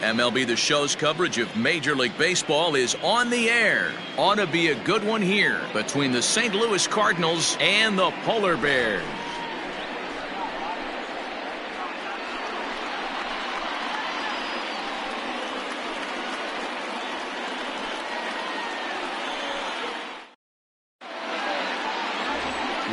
MLB The Show's coverage of Major League Baseball is on the air. Ought to be a good one here between the St. Louis Cardinals and the Polar Bears.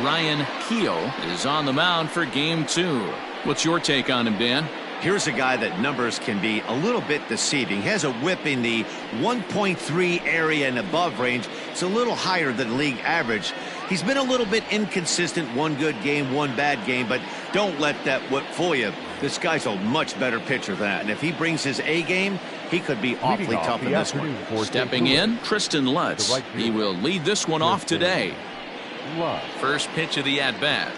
Ryan Keough is on the mound for Game 2. What's your take on him, Dan? Here's a guy that numbers can be a little bit deceiving. He has a whip in the 1.3 area and above range. It's a little higher than league average. He's been a little bit inconsistent. One good game, one bad game, but don't let that whip fool you. This guy's a much better pitcher than that, and if he brings his A game, he could be awfully tough in this one. Stepping in, Tristan Lutz. He will lead this one off today. First pitch of the at-bat.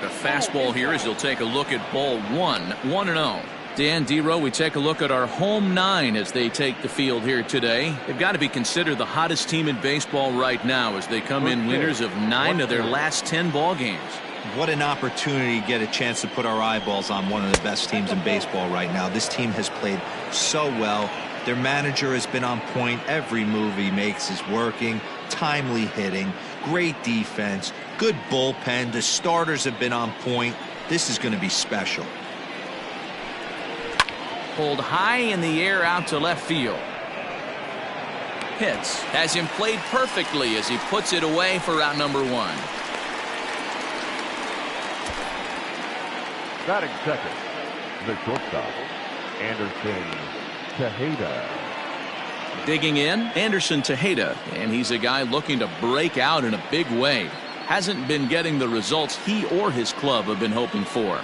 The fastball here as he'll take a look at ball 1-0. Dan Dero, we take a look at our home 9 as they take the field here today. They've got to be considered the hottest team in baseball right now as they come in winners of 9 of their last 10 ball games. What an opportunity to get a chance to put our eyeballs on one of the best teams in baseball right now. This team has played so well. Their manager has been on point. Every move he makes is working. Timely hitting, great defense, good bullpen. The starters have been on point. This is going to be special. Pulled high in the air out to left field. Hits has him played perfectly as he puts it away for out number 1. Batting second, the shortstop, Anderson Tejeda. Digging in, Anderson Tejeda, and he's a guy looking to break out in a big way. Hasn't been getting the results he or his club have been hoping for.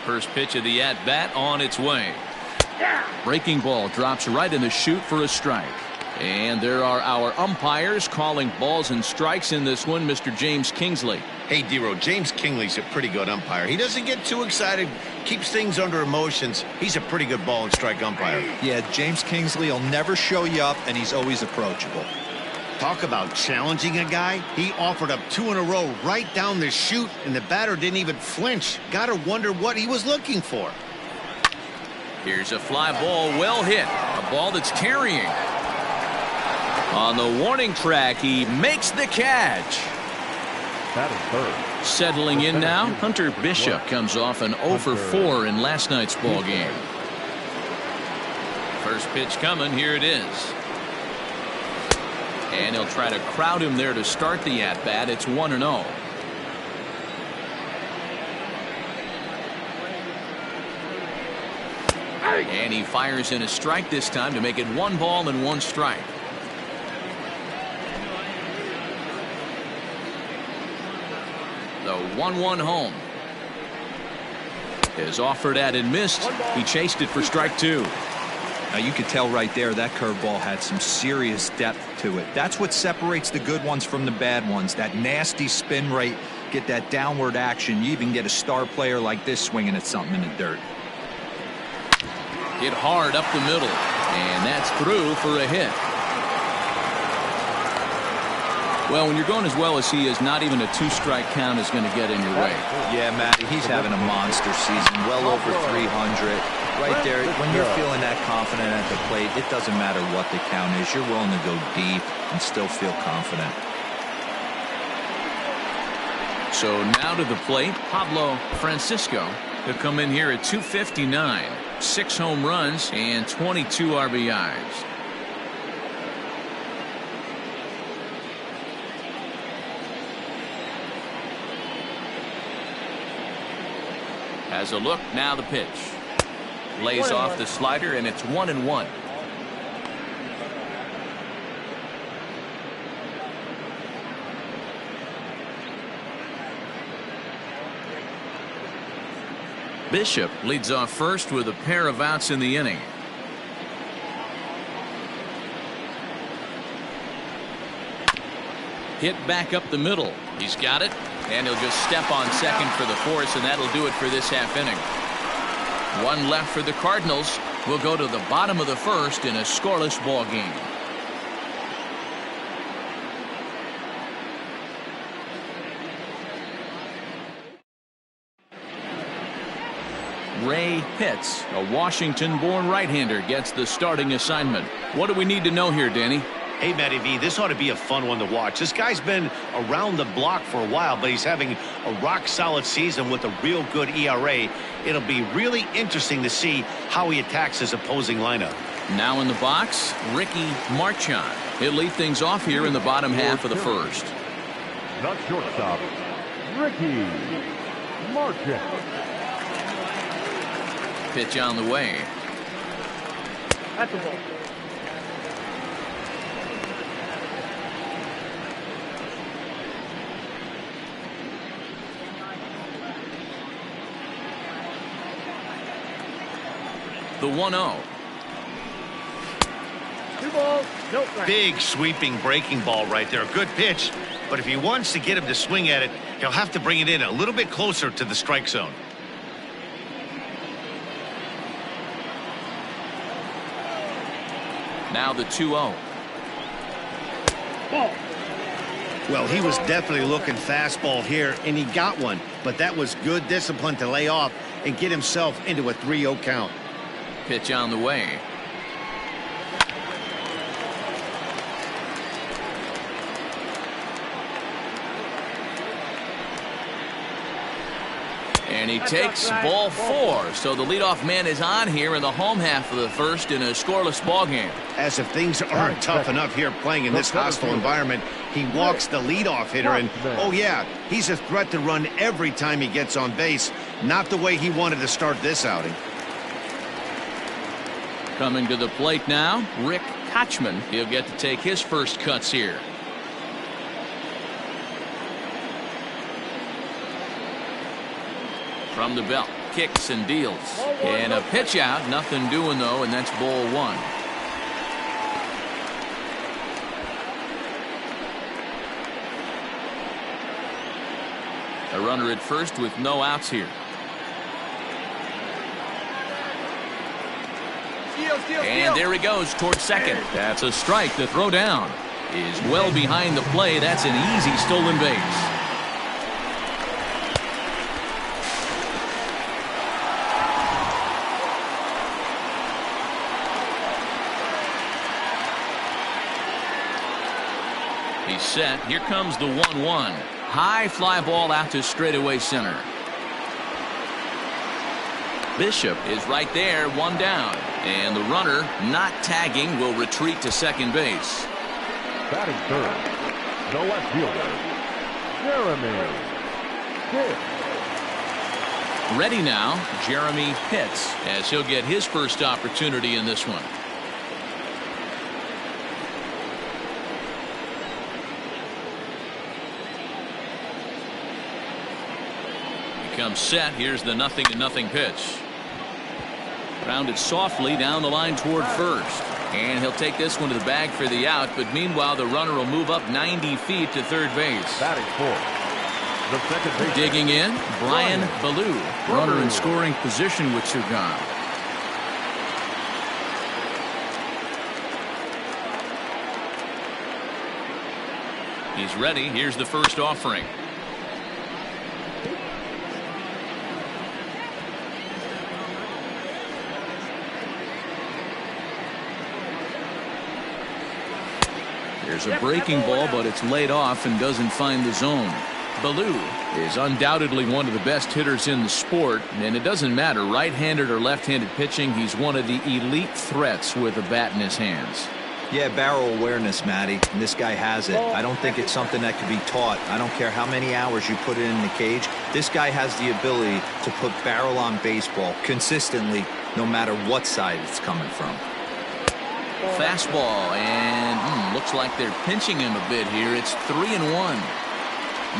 First pitch of the at-bat on its way. Breaking ball drops right in the chute for a strike. And there are our umpires calling balls and strikes in this one, Mr. James Kingsley. Hey, Dero, James Kingsley's a pretty good umpire. He doesn't get too excited, keeps things under emotions. He's a pretty good ball and strike umpire. Yeah, James Kingsley will never show you up, and he's always approachable. Talk about challenging a guy. He offered up 2 in a row right down the chute, and the batter didn't even flinch. Gotta wonder what he was looking for. Here's a fly ball, well hit. A ball that's carrying. On the warning track, he makes the catch. That is third. Settling in now, Hunter Bishop comes off an 0 for 4 in last night's ball game. First pitch coming, here it is. And he'll try to crowd him there to start the at-bat. It's 1-0. And he fires in a strike this time to make it 1 ball and 1 strike. The 1-1 home is offered at and missed. He chased it for strike 2. Now you could tell right there that curveball had some serious depth to it. That's what separates the good ones from the bad ones. That nasty spin rate, get that downward action. You even get a star player like this swinging at something in the dirt. Hit hard up the middle, and that's through for a hit. Well, when you're going as well as he is, not even a 2-strike count is going to get in your way. Yeah, Matty, he's having a monster season, well over 300. Right there, when you're feeling that confident at the plate, it doesn't matter what the count is. You're willing to go deep and still feel confident. So now to the plate, Pablo Francisco. He'll come in here at 259, 6 home runs and 22 RBIs. Has a look, now the pitch. Lays off the slider, and it's 1-1. Bishop leads off first with a pair of outs in the inning. Hit back up the middle. He's got it, and he'll just step on second for the force, and that'll do it for this half inning. 1 left for the Cardinals. We'll go to the bottom of the first in a scoreless ball game. Ray Pitts, a Washington-born right-hander, gets the starting assignment. What do we need to know here, Danny? Hey, Matty V, this ought to be a fun one to watch. This guy's been around the block for a while, but he's having a rock-solid season with a real good ERA. It'll be really interesting to see how he attacks his opposing lineup. Now in the box, Ricky Marchand. He'll lead things off here in the bottom half of the first. Not shortstop, Ricky Marchand. Pitch on the way. That's a ball. The 1-0. Two balls, no strikes. Big sweeping breaking ball right there. A good pitch, but if he wants to get him to swing at it, he'll have to bring it in a little bit closer to the strike zone. Now the 2-0. Ball. Well, he was definitely looking fastball here, and he got one, but that was good discipline to lay off and get himself into a 3-0 count. Pitch on the way. And he takes ball 4. So the leadoff man is on here in the home half of the first in a scoreless ball game. As if things aren't tough enough here playing in this hostile environment, he walks the leadoff hitter, and oh yeah, he's a threat to run every time he gets on base. Not the way he wanted to start this outing. Coming to the plate now, Rick Kochman. He'll get to take his first cuts here. From the belt, kicks and deals. And a pitch out, nothing doing though, and that's ball 1. A runner at first with no outs here. And there he goes towards second. That's a strike. The throw down is well behind the play. That's an easy stolen base. He's set. Here comes the 1-1. High fly ball out to straightaway center. Bishop is right there, 1 down. And the runner, not tagging, will retreat to second base. Batting third, the left fielder, Jeremy Pitts. Ready now, Jeremy Pitts, as he'll get his first opportunity in this one. He comes set. Here's the 0-0 pitch. Rounded softly down the line toward first. And he'll take this one to the bag for the out. But meanwhile, the runner will move up 90 feet to third base. Batting fourth, the second baseman. Digging in, Brian Ballou. Runner in scoring position with 2 gone. He's ready. Here's the first offering. There's a breaking ball, but it's laid off and doesn't find the zone. Ballou is undoubtedly one of the best hitters in the sport, and it doesn't matter right-handed or left-handed pitching. He's one of the elite threats with a bat in his hands. Yeah, barrel awareness, Matty, and this guy has it. I don't think it's something that could be taught. I don't care how many hours you put it in the cage. This guy has the ability to put barrel on baseball consistently, no matter what side it's coming from. Fastball, and looks like they're pinching him a bit here. It's 3-1.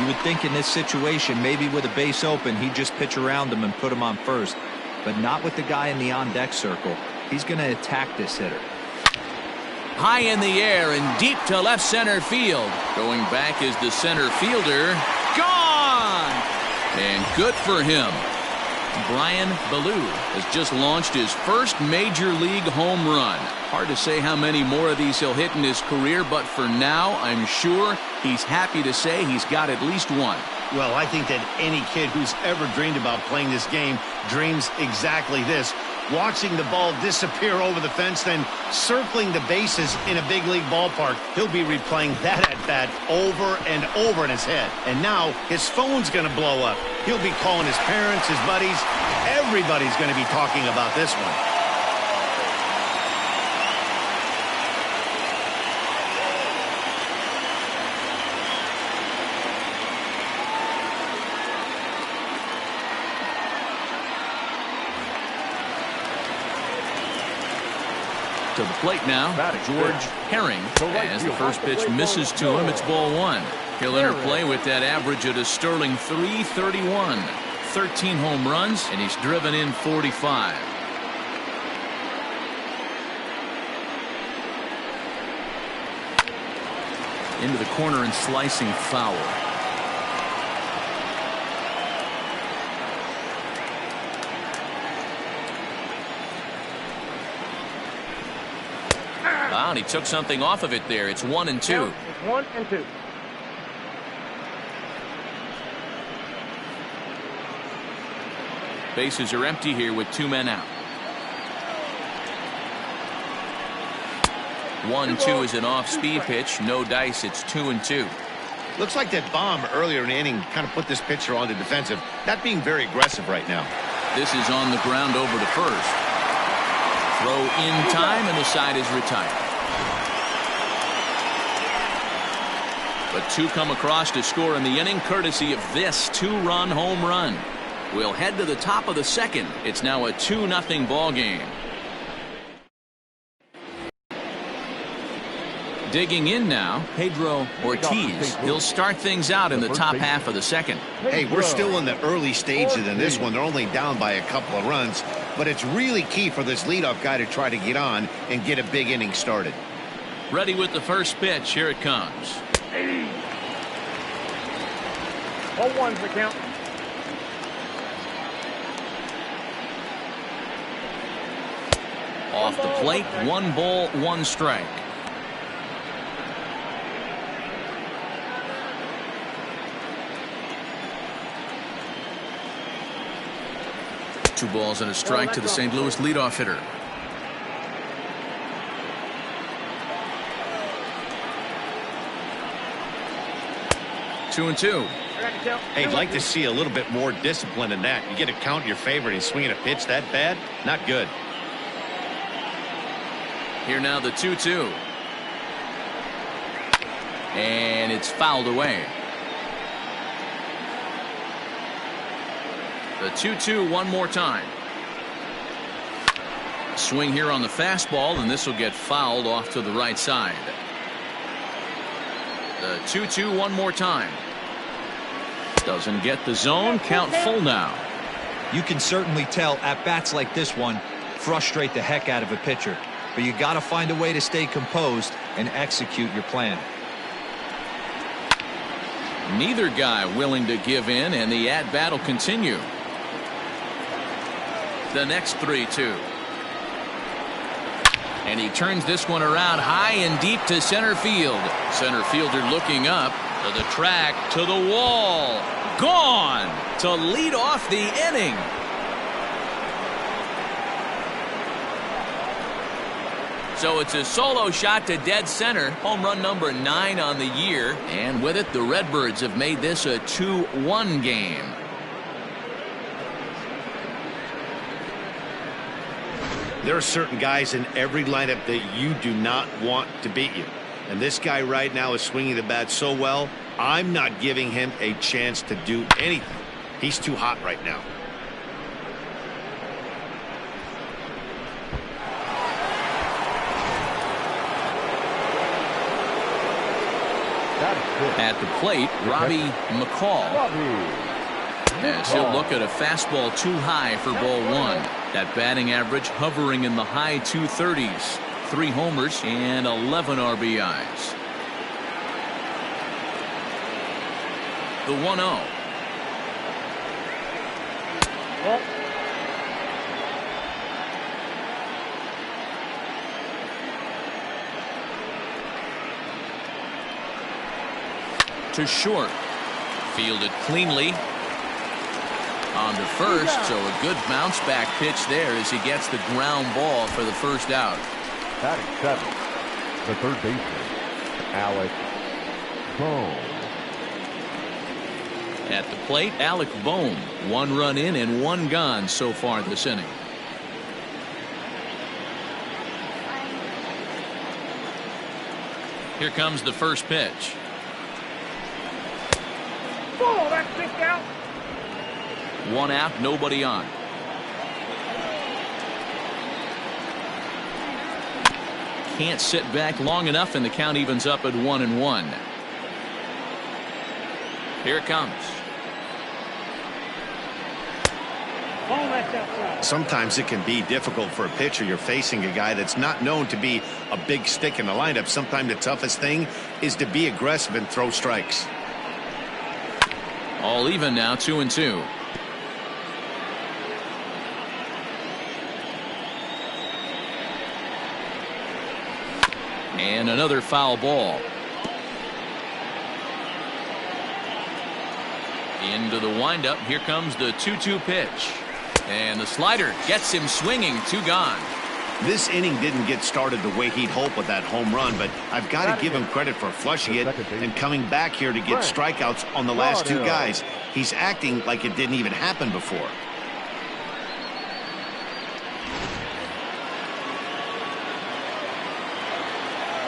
You would think in this situation, maybe with a base open, he'd just pitch around him and put him on first. But not with the guy in the on-deck circle. He's going to attack this hitter. High in the air and deep to left center field. Going back is the center fielder. Gone! And good for him. Brian Ballou has just launched his first major league home run. Hard to say how many more of these he'll hit in his career, but for now, I'm sure he's happy to say he's got at least one. Well, I think that any kid who's ever dreamed about playing this game dreams exactly this. Watching the ball disappear over the fence, then circling the bases in a big league ballpark. He'll be replaying that at-bat over and over in his head. And now his phone's going to blow up. He'll be calling his parents, his buddies. Everybody's going to be talking about this one. To the plate now, George Herring, as the first pitch misses to him. It's ball one. He'll enter play with that average at a sterling .331. 13 home runs, and he's driven in 45. Into the corner and slicing foul. Wow, and he took something off of it there. It's 1-2. It's 1-2. Bases are empty here with 2 men out. 1-2 is an off-speed pitch. No dice. It's 2-2. Looks like that bomb earlier in the inning kind of put this pitcher on the defensive. Not being very aggressive right now. This is on the ground over to first. Throw in time, and the side is retired. But 2 come across to score in the inning, courtesy of this 2-run home run. We'll head to the top of the second. It's now a 2-0 ball game. Digging in now, Pedro Ortiz. He'll start things out in the top half of the second. Hey, we're still in the early stages in this one. They're only down by a couple of runs, but it's really key for this leadoff guy to try to get on and get a big inning started. Ready with the first pitch. Here it comes. 0-1's the count. Off the plate, 1 ball, 1 strike. Two balls and a strike to the St. Louis leadoff hitter. Two and two. Hey, I'd like to see a little bit more discipline in that. You get a count in your favor and he's swinging a pitch that bad? Not good. Here now the 2-2. And it's fouled away. The 2-2 one more time. Swing here on the fastball, and this will get fouled off to the right side. The 2-2 one more time. Doesn't get the zone. Count full now. You can certainly tell at bats like this one frustrate the heck out of a pitcher, but you got to find a way to stay composed and execute your plan. Neither guy willing to give in, and the at-bat will continue. The next 3-2. And he turns this one around high and deep to center field. Center fielder looking up to the track, to the wall. Gone to lead off the inning. So it's a solo shot to dead center. Home run number 9 on the year. And with it, the Redbirds have made this a 2-1 game. There are certain guys in every lineup that you do not want to beat you. And this guy right now is swinging the bat so well, I'm not giving him a chance to do anything. He's too hot right now. At the plate, Robbie McCall. As he'll look at a fastball too high for ball 1. That batting average hovering in the high 230s. 3 homers and 11 RBIs. The 1-0. to short. Fielded cleanly on the first, so a good bounce back pitch there as he gets the ground ball for the first out. Batting 7, the third baseman, Alec Bohm. At the plate, Alec Bohm. 1 run in and 1 gone so far this inning. Here comes the first pitch. Oh, that's kicked out. 1 out, nobody on. Can't sit back long enough, and the count evens up at 1-1. Here it comes. Sometimes it can be difficult for a pitcher. You're facing a guy that's not known to be a big stick in the lineup. Sometimes the toughest thing is to be aggressive and throw strikes. All even now, 2-2. And another foul ball. Into the windup. Here comes the 2-2 pitch. And the slider gets him swinging. 2 gone. This inning didn't get started the way he'd hoped with that home run, but I've got to give him credit for flushing it and coming back here to get strikeouts on the last 2 guys. He's acting like it didn't even happen before.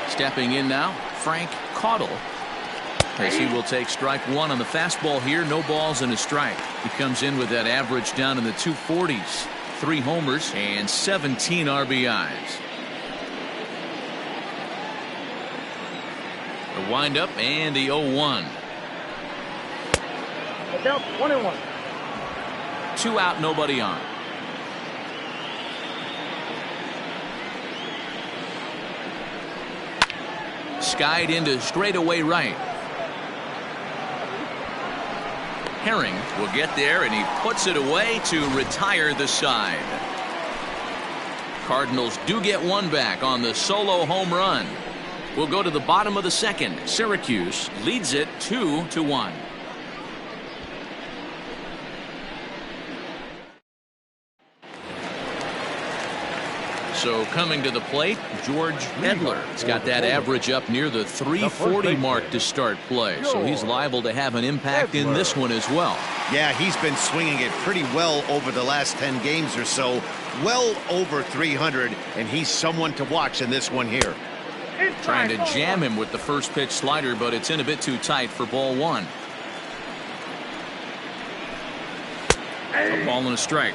Stepping in now, Frank Caudill, as he will take strike 1 on the fastball here. No balls and a strike. He comes in with that average down in the 240s. 3 homers and 17 RBIs. The windup and the 0-1. 1-1. 2 out, nobody on. Skied into straightaway right. Herring will get there, and he puts it away to retire the side. Cardinals do get 1 back on the solo home run. We'll go to the bottom of the 2nd. Syracuse leads it 2-1. So coming to the plate, George Edler. He's got that average up near the 340 mark to start play, so he's liable to have an impact in this one as well. Yeah, he's been swinging it pretty well over the last 10 games or so. Well over 300, and he's someone to watch in this one here. Trying to jam him with the first pitch slider, but it's in a bit too tight for ball 1. A ball and a strike.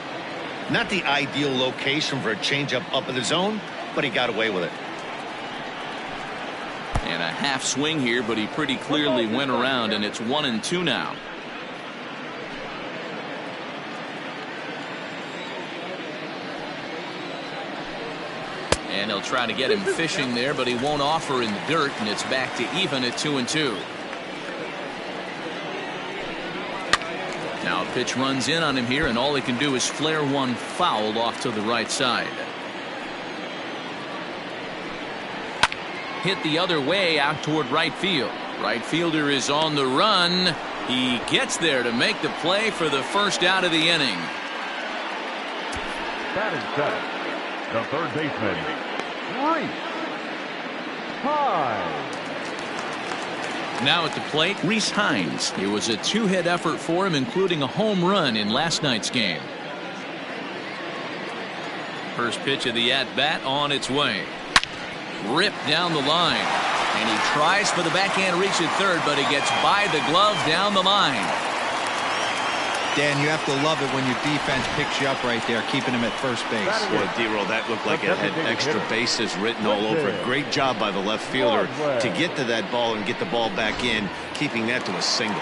Not the ideal location for a changeup up in the zone, but he got away with it. And a half swing here, but he pretty clearly went around, and it's 1-2 now. And he'll try to get him fishing there, but he won't offer in the dirt, and it's back to even at 2-2. Now a pitch runs in on him here, and all he can do is flare one foul off to the right side. Hit the other way out toward right field. Right fielder is on the run. He gets there to make the play for the first out of the inning. Batting 7, the third baseman, Reese Hines. Now at the plate, Reese Hines. It was a 2-hit effort for him, including a home run in last night's game. First pitch of the at-bat on its way. Ripped down the line. And he tries for the backhand reach at third, but he gets by the glove down the line. Dan, you have to love it when your defense picks you up right there, keeping him at first base. Boy, D-Roll, that looked like it had extra bases written all over it. Great job by the left fielder to get to that ball and get the ball back in, keeping that to a single.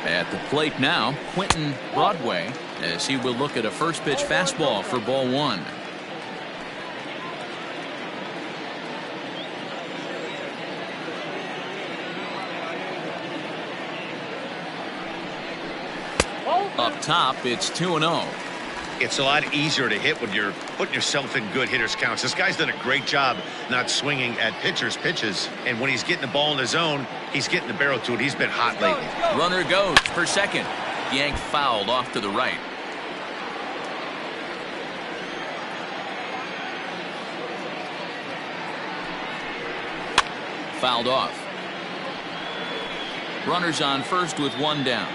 At the plate now, Quentin Broadway, as he will look at a first pitch fastball for ball 1. Up top, it's 2-0. It's a lot easier to hit when you're putting yourself in good hitters counts. This guy's done a great job not swinging at pitchers' pitches. And when he's getting the ball in his zone, he's getting the barrel to it. He's been hot lately. Runner goes for second. Yanked fouled off to the right. Fouled off. Runners on first with one down.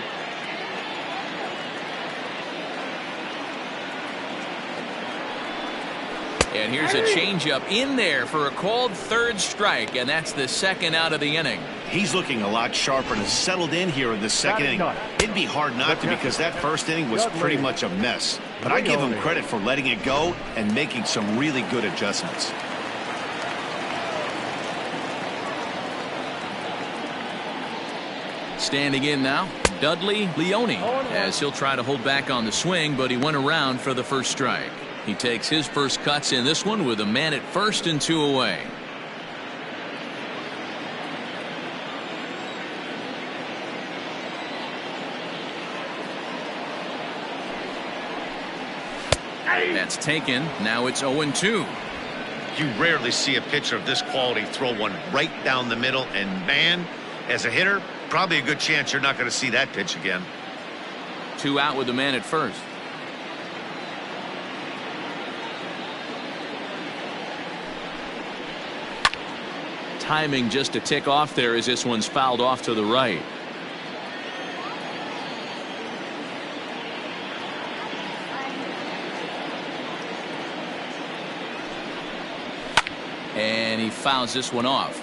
And here's a changeup in there for a called third strike, and that's the second out of the inning. He's looking a lot sharper and has settled in here in the second inning. It'd be hard not to, because that first inning was pretty much a mess. But I give him credit for letting it go and making some really good adjustments. Standing in now, Dudley Leone, as he'll try to hold back on the swing, but he went around for the first strike. He takes his first cuts in this one with a man at first and 2 away. That's taken. Now it's 0-2. You rarely see a pitcher of this quality throw one right down the middle, and man, as a hitter, probably a good chance you're not going to see that pitch again. 2 out with the man at first. Timing just to tick off there as this one's fouled off to the right. And he fouls this one off.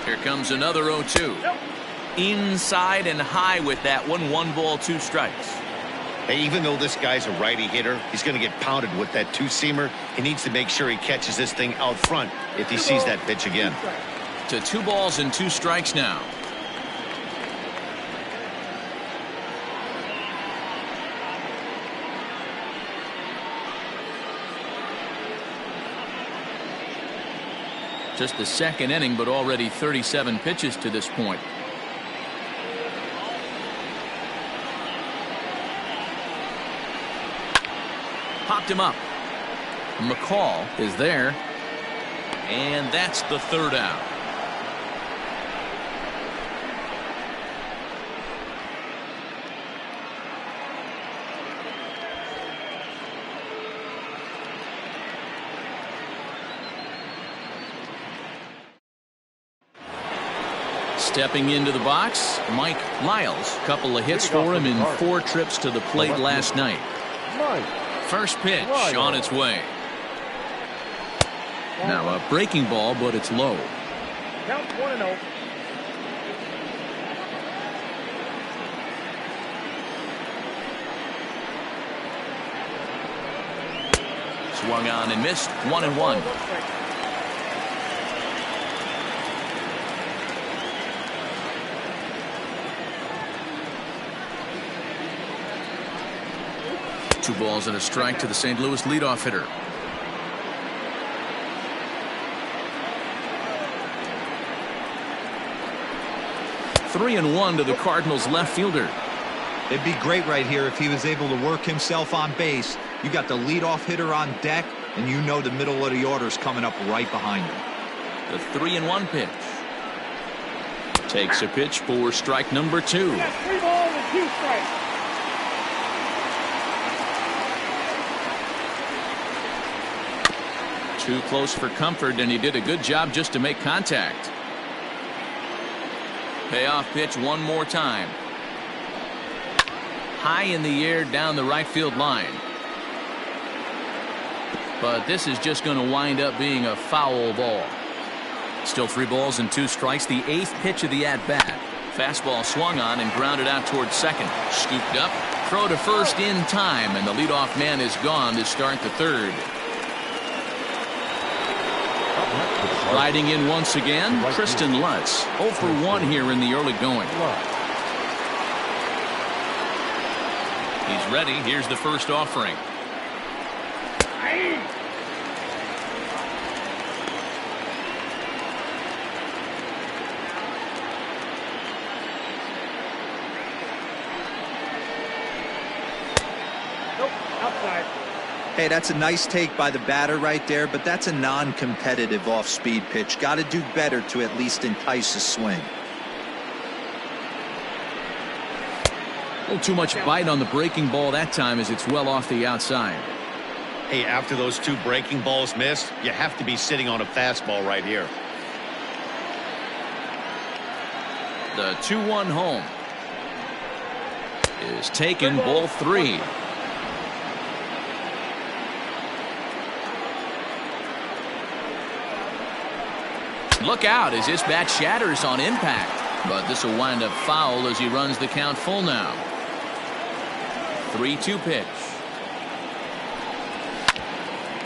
Here comes another 0-2. Inside and high with that one. 1 ball, 2 strikes. Hey, even though this guy's a righty hitter, he's going to get pounded with that 2-seamer. He needs to make sure he catches this thing out front if he sees that pitch again. To 2 balls and 2 strikes now. Just the second inning, but already 37 pitches to this point. Popped him up. McCall is there. And that's the 3rd out. Stepping into the box, Mike Lyles. Couple of hits for him in 4 trips to the plate last night. First pitch on its way. Now a breaking ball, but it's low. Count 1-0. Swung on and missed. 1-1. Two balls and a strike to the St. Louis leadoff hitter. Three and 1 to the Cardinals left fielder. It'd be great right here if he was able to work himself on base. You got the leadoff hitter on deck, and you know the middle of the order's coming up right behind him. The 3-1 pitch. Takes a pitch for strike number 2. 3 balls and 2 strikes. Too close for comfort, and he did a good job just to make contact. Payoff pitch one more time. High in the air down the right field line. But this is just going to wind up being a foul ball. Still 3 balls and 2 strikes. The 8th pitch of the at-bat. Fastball swung on and grounded out towards second. Scooped up. Throw to first in time, and the leadoff man is gone to start the 3rd. Riding in once again, Kristen Lutz. 0 for 1 here in the early going. He's ready. Here's the first offering. outside. Hey, that's a nice take by the batter right there, but that's a non-competitive off-speed pitch. Got to do better to at least entice a swing. A little too much bite on the breaking ball that time as it's well off the outside. Hey, after those 2 breaking balls missed, you have to be sitting on a fastball right here. The 2-1 home is taken, ball 3. Look out as this bat shatters on impact, but this will wind up foul as he runs the count full now. 3-2 pitch.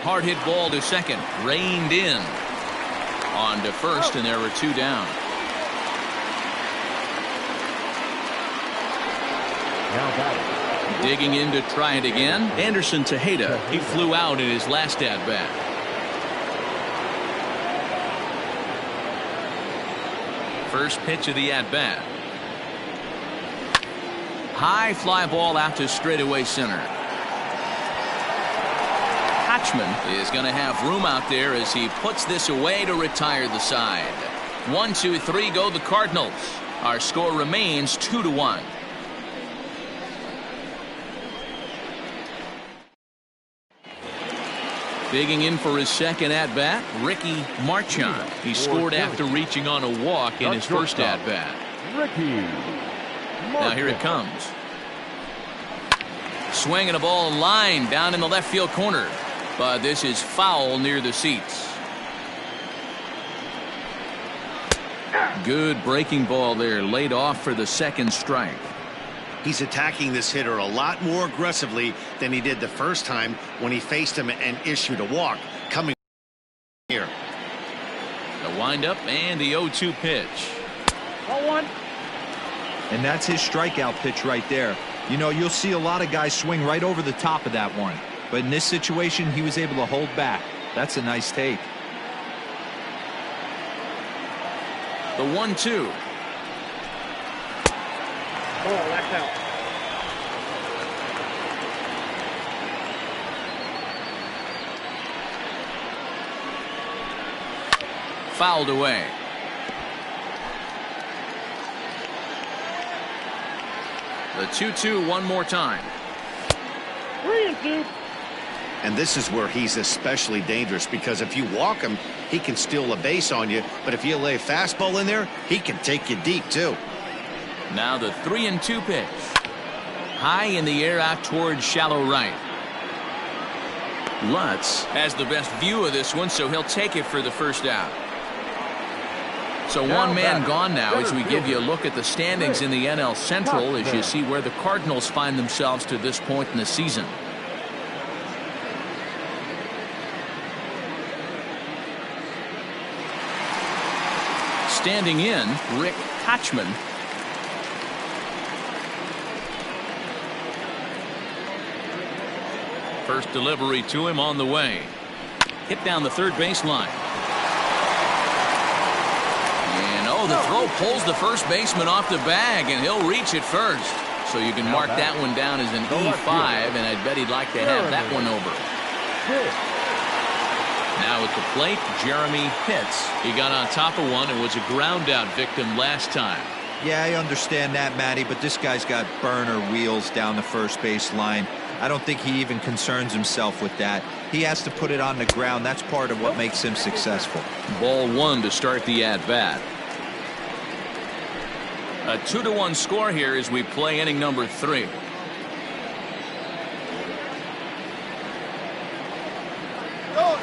Hard hit ball to second, reined in. On to first, and there were 2 down. Now batting. Digging in to try it again, Anderson Tejeda. He flew out in his last at bat. First pitch of the at bat. High fly ball out to straightaway center. Hatchman is going to have room out there as he puts this away to retire the side. 1-2-3 go the Cardinals. Our score remains 2-1. Digging in for his second at-bat, Ricky Marchand. He scored after reaching on a walk in his first at-bat. Now here it comes. Swinging a ball line down in the left field corner. But this is foul near the seats. Good breaking ball there, laid off for the second strike. He's attacking this hitter a lot more aggressively than he did the first time when he faced him and issued a walk. Coming here. The windup and the 0-2 pitch. 0-1. And that's his strikeout pitch right there. You know, you'll see a lot of guys swing right over the top of that one. But in this situation, he was able to hold back. That's a nice take. The 1-2. Oh, that's out. Fouled away. The 2-2 one more time. 3-2. And this is where he's especially dangerous, because if you walk him, he can steal a base on you. But if you lay a fastball in there, he can take you deep, too. Now the 3-2 pitch. High in the air out towards shallow right. Lutz has the best view of this one, so he'll take it for the first out. So one man gone now as we give you a look at the standings in the NL Central as you see where the Cardinals find themselves to this point in the season. Standing in, Rick Hatchman. First delivery to him on the way. Hit down the third baseline. And oh, the throw pulls the first baseman off the bag, and he'll reach it first. So you can mark that one down as an E5, and I bet he'd like to have that one over. Now at the plate, Jeremy Pitts. He got on top of one and was a ground out victim last time. Yeah, I understand that, Matty, but this guy's got burner wheels down the first base line. I don't think he even concerns himself with that. He has to put it on the ground. That's part of what makes him successful. Ball one to start the at-bat. A 2-1 score here as we play inning number 3.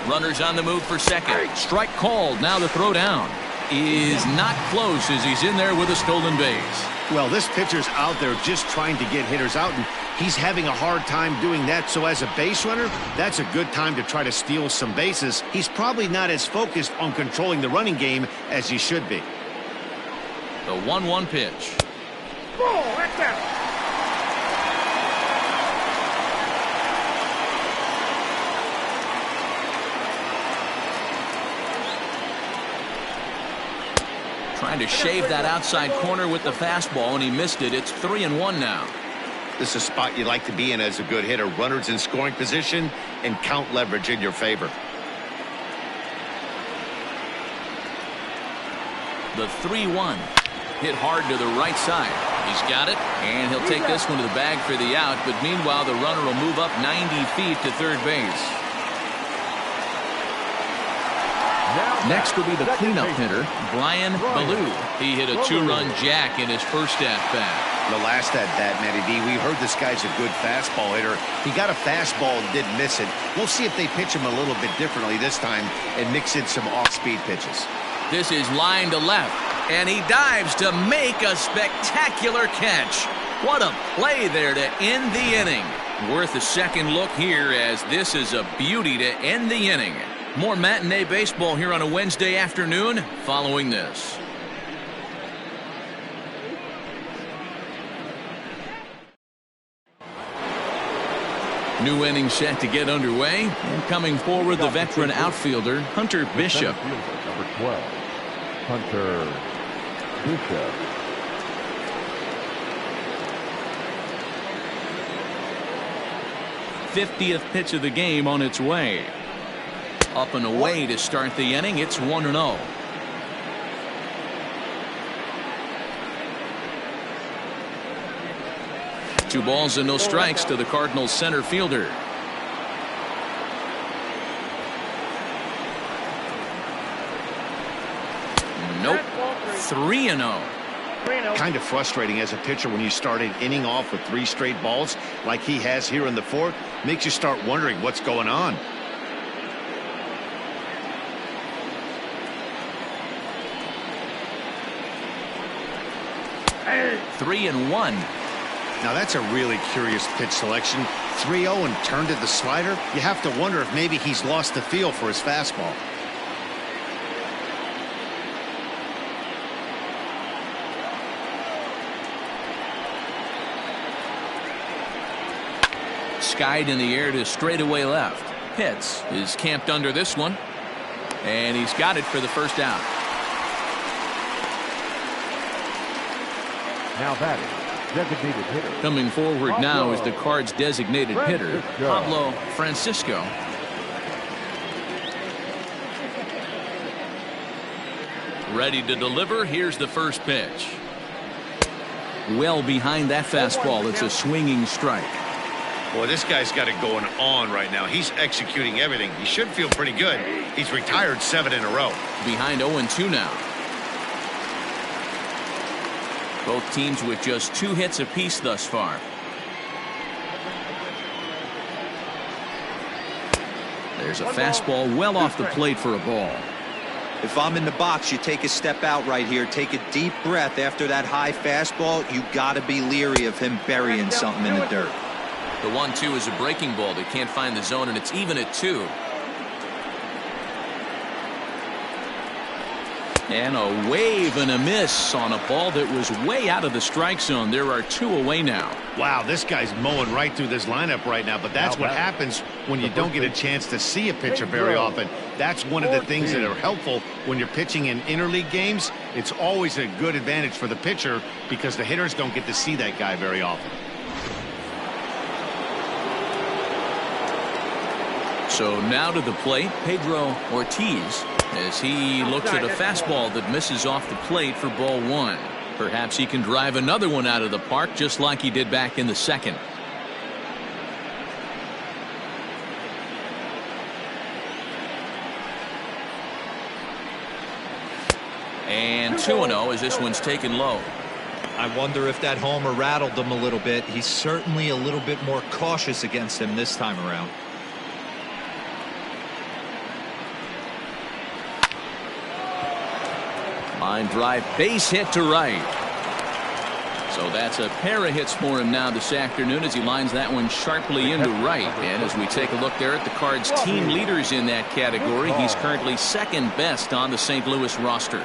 Runners on the move for second. Strike called. Now the throw down is not close as he's in there with a stolen base. Well, this pitcher's out there just trying to get hitters out, and he's having a hard time doing that. So as a base runner, that's a good time to try to steal some bases. He's probably not as focused on controlling the running game as he should be. The 1-1 pitch. Ball, that's out. Trying to shave that outside corner with the fastball, and he missed it. It's 3-1 now. This is a spot you like to be in as a good hitter. Runners in scoring position and count leverage in your favor. The 3-1. Hit hard to the right side. He's got it, and he'll take this one to the bag for the out, but meanwhile the runner will move up 90 feet to third base. Next will be the cleanup hitter, Brian Ballou. He hit a 2-run jack in his first at-bat. The last at-bat, Matty D, we heard this guy's a good fastball hitter. He got a fastball and didn't miss it. We'll see if they pitch him a little bit differently this time and mix in some off-speed pitches. This is line to left, and he dives to make a spectacular catch. What a play there to end the inning. Worth a second look here, as this is a beauty to end the inning. More matinee baseball here on a Wednesday afternoon following this. New inning set to get underway, and coming forward the veteran outfielder Hunter Bishop. Number 12, Hunter Bishop. '50th pitch of the game on its way. Up and away to start the inning. It's 1-0. Two balls and no strikes to the Cardinals center fielder. Nope. 3-0. Kind of frustrating as a pitcher when you start an inning off with 3 straight balls like he has here in the 4th. Makes you start wondering what's going on. Hey. 3-1. Now that's a really curious pitch selection. 3-0 and turned to the slider. You have to wonder if maybe he's lost the feel for his fastball. Skied in the air to straightaway left. Pitts is camped under this one, and he's got it for the first out. Now that is designated hitter. Coming forward now is the Cards' designated hitter, Pablo Francisco. Ready to deliver. Here's the first pitch. Well behind that fastball. It's a swinging strike. Boy, this guy's got it going on right now. He's executing everything. He should feel pretty good. He's retired 7 in a row. Behind 0-2 now. Both teams with just 2 hits apiece thus far. There's a fastball well off the plate for a ball. If I'm in the box, you take a step out right here. Take a deep breath after that high fastball. You got to be leery of him burying something in the dirt. The 1-2 is a breaking ball. They can't find the zone, and it's even at 2. And a wave and a miss on a ball that was way out of the strike zone. There are 2 away now. Wow, this guy's mowing right through this lineup right now, but that's what happens when you don't get a chance to see a pitcher very often. That's one of the things that are helpful when you're pitching in interleague games. It's always a good advantage for the pitcher because the hitters don't get to see that guy very often. So now to the plate, Pedro Ortiz, as he looks at a fastball that misses off the plate for ball 1. Perhaps he can drive another one out of the park just like he did back in the 2nd. And 2-0 as this one's taken low. I wonder if that homer rattled him a little bit. He's certainly a little bit more cautious against him this time around. Line drive, base hit to right. So that's a pair of hits for him now this afternoon as he lines that one sharply into right. And as we take a look there at the Cards' team leaders in that category, he's currently 2nd best on the St. Louis roster.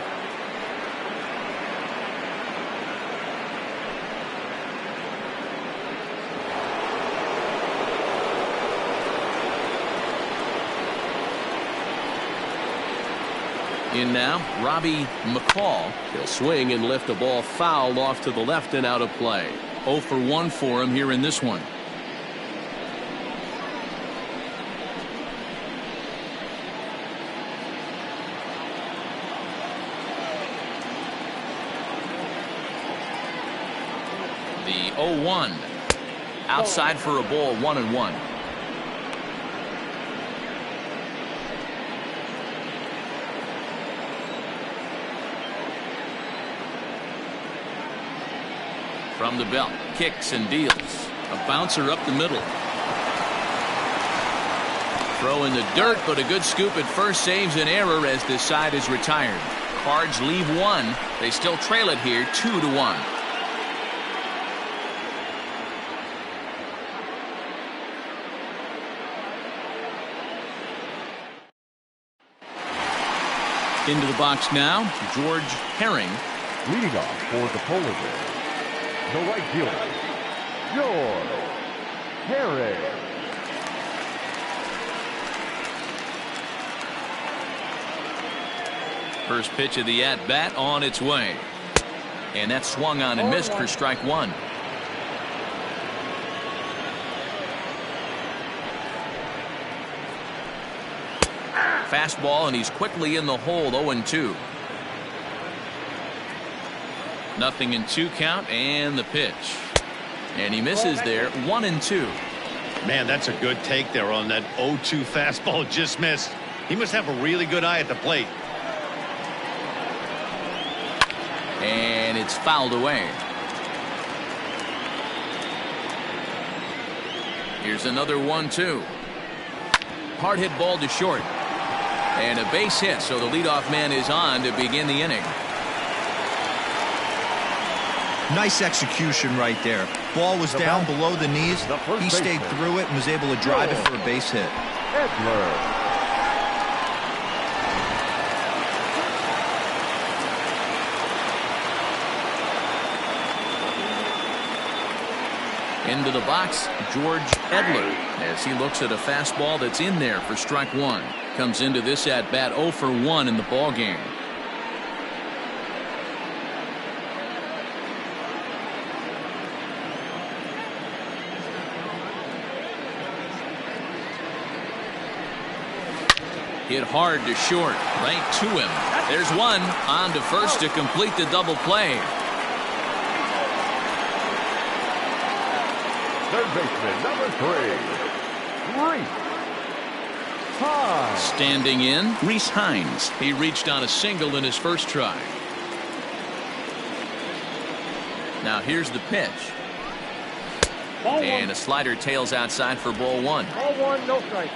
In now, Robbie McCall. He'll swing and lift the ball foul off to the left and out of play. 0 for 1 for him here in this one. The 0-1. Outside for a ball, 1-1. From the belt, kicks and deals. A bouncer up the middle. Throw in the dirt, but a good scoop at first saves an error as this side is retired. Cards leave one. They still trail it here, 2-1. Into the box now, George Herring. Leading off for the Polar Bears, the right fielder, George Herring. First pitch of the at-bat on its way. And that swung on and missed for strike one. Fastball, and he's quickly in the hole, 0-2. Nothing in 2 count, and the pitch. And he misses there, 1-2. Man, that's a good take there on that 0-2 fastball. Just missed. He must have a really good eye at the plate. And it's fouled away. Here's another 1-2. Hard hit ball to short. And a base hit, so the leadoff man is on to begin the inning. Nice execution right there. Ball was down below the knees. He stayed through it and was able to drive it for a base hit. Into the box, George Edler, as he looks at a fastball that's in there for strike one. Comes into this at bat 0 for 1 in the ball game. Hit hard to short, right to him. There's one on to first to complete the double play. Third baseman, number 3, Reese Hines. Standing in, Reese Hines. He reached on a single in his first try. Now here's the pitch. And a slider tails outside for ball 1. Ball 1, no strike.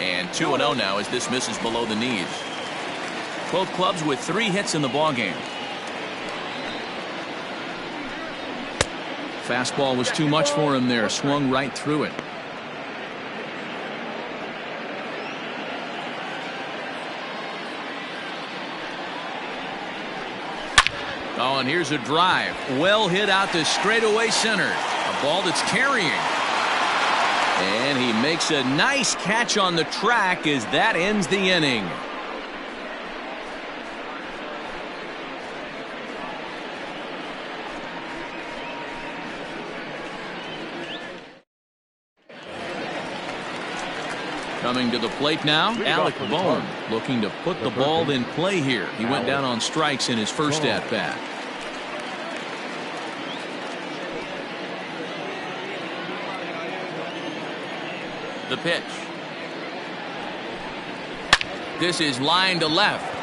And 2-0 now as this misses below the knees. Both clubs with 3 hits in the ball game. Fastball was too much for him there. Swung right through it. Oh, and here's a drive. Well hit out to straightaway center. A ball that's carrying. And he makes a nice catch on the track as that ends the inning. Coming to the plate now, Alec Bohm looking to put the ball in play here. He went down on strikes in his first at-bat. The pitch. This is line to left.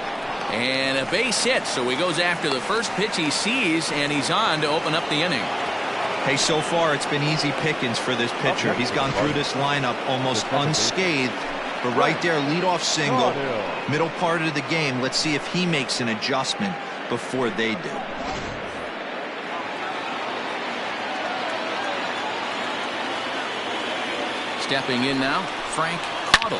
And a base hit, so he goes after the first pitch he sees, and he's on to open up the inning. Hey, so far it's been easy pickings for this pitcher. He's gone through this lineup almost unscathed. But right there, leadoff single, middle part of the game. Let's see if he makes an adjustment before they do. Stepping in now, Frank Caudill.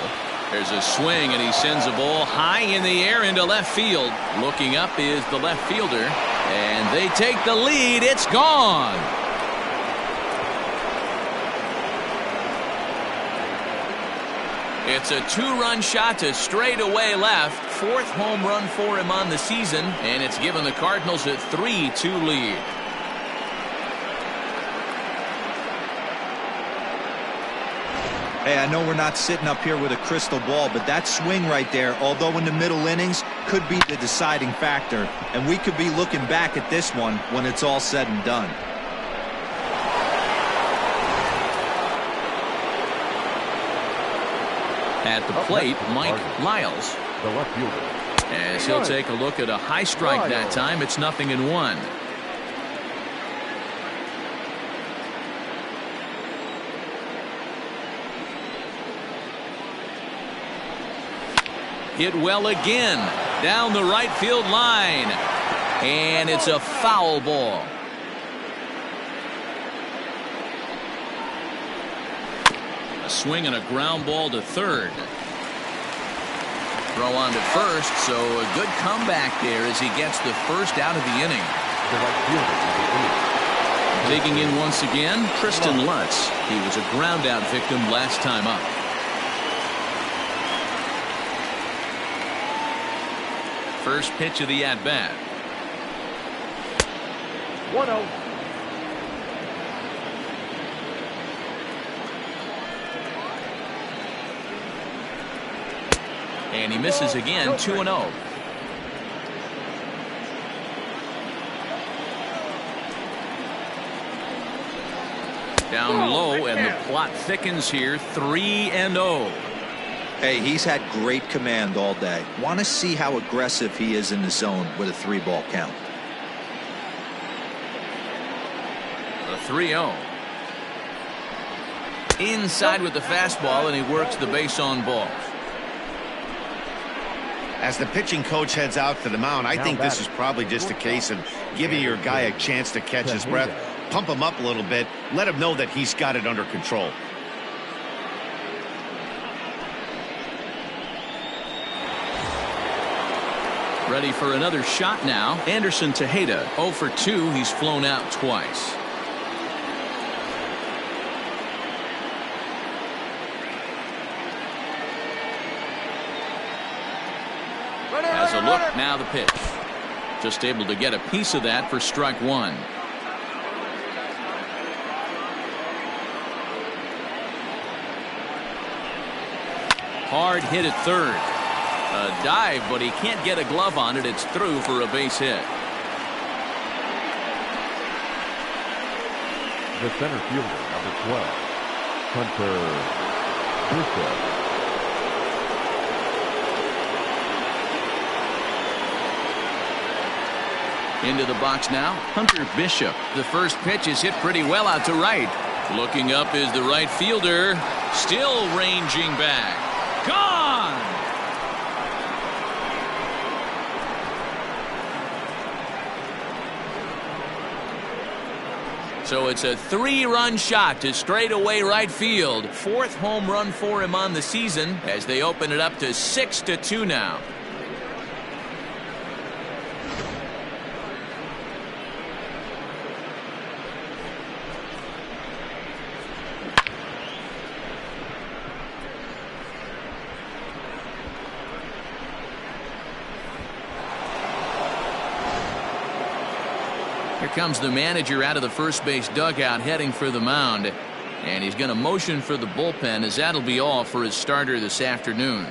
There's a swing, and he sends a ball high in the air into left field. Looking up is the left fielder, and they take the lead. It's gone. It's a 2-run shot to straightaway left. 4th home run for him on the season, and it's given the Cardinals a 3-2 lead. Hey, I know we're not sitting up here with a crystal ball, but that swing right there, although in the middle innings, could be the deciding factor. And we could be looking back at this one when it's all said and done. At the plate, Mike Lyles. The left fielder. As he'll take a look at a high strike that time. It's 0-1. Hit well again. Down the right field line. And it's a foul ball. A swing and a ground ball to third. Throw on to first, so a good comeback there as he gets the first out of the inning. The right fielder. Digging in once again, Tristan Lutz. He was a ground out victim last time up. First pitch of the at-bat. 1-0. And he misses again, 2-0. Down low, and the plot thickens here, 3-0. Hey, he's had great command all day. Want to see how aggressive he is in the zone with a 3-ball count. A 3-0. Inside with the fastball, and he works the base on balls. As the pitching coach heads out to the mound, I think this is probably just a case of giving your guy a chance to catch his breath, pump him up a little bit, let him know that he's got it under control. Ready for another shot now. Anderson Tejeda, 0 for 2. He's flown out twice. Has a look, now the pitch. Just able to get a piece of that for strike one. Hard hit at third. A dive, but he can't get a glove on it. It's through for a base hit. The center fielder, number 12, Hunter Bishop. Into the box now, Hunter Bishop. The first pitch is hit pretty well out to right. Looking up is the right fielder. Still ranging back. Gone! So it's a 3-run shot to straightaway right field. 4th home run for him on the season as they open it up to 6-2 now. Here comes the manager out of the first base dugout heading for the mound. And he's going to motion for the bullpen as that'll be all for his starter this afternoon.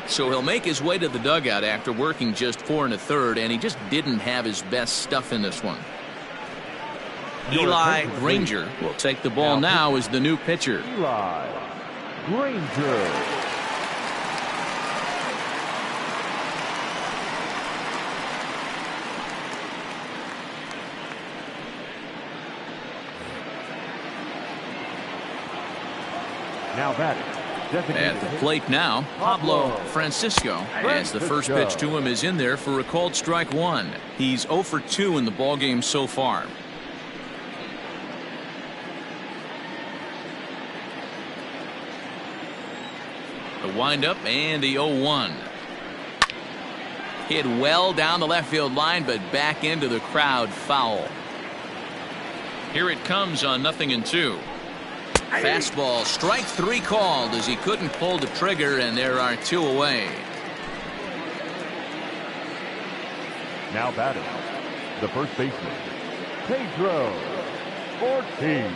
So he'll make his way to the dugout after working just 4 1/3, and he just didn't have his best stuff in this one. Eli Granger will take the ball now as the new pitcher. Eli Granger. Now batting. At the plate now, Pablo Francisco, as the first pitch to him is in there for a called strike one. He's 0 for 2 in the ballgame so far. The windup and the 0-1. Hit well down the left field line, but back into the crowd, foul. Here it comes on 0-2. Fastball, strike 3 called as he couldn't pull the trigger, and there are 2 away. Now batting, the first baseman, Pedro Ortiz.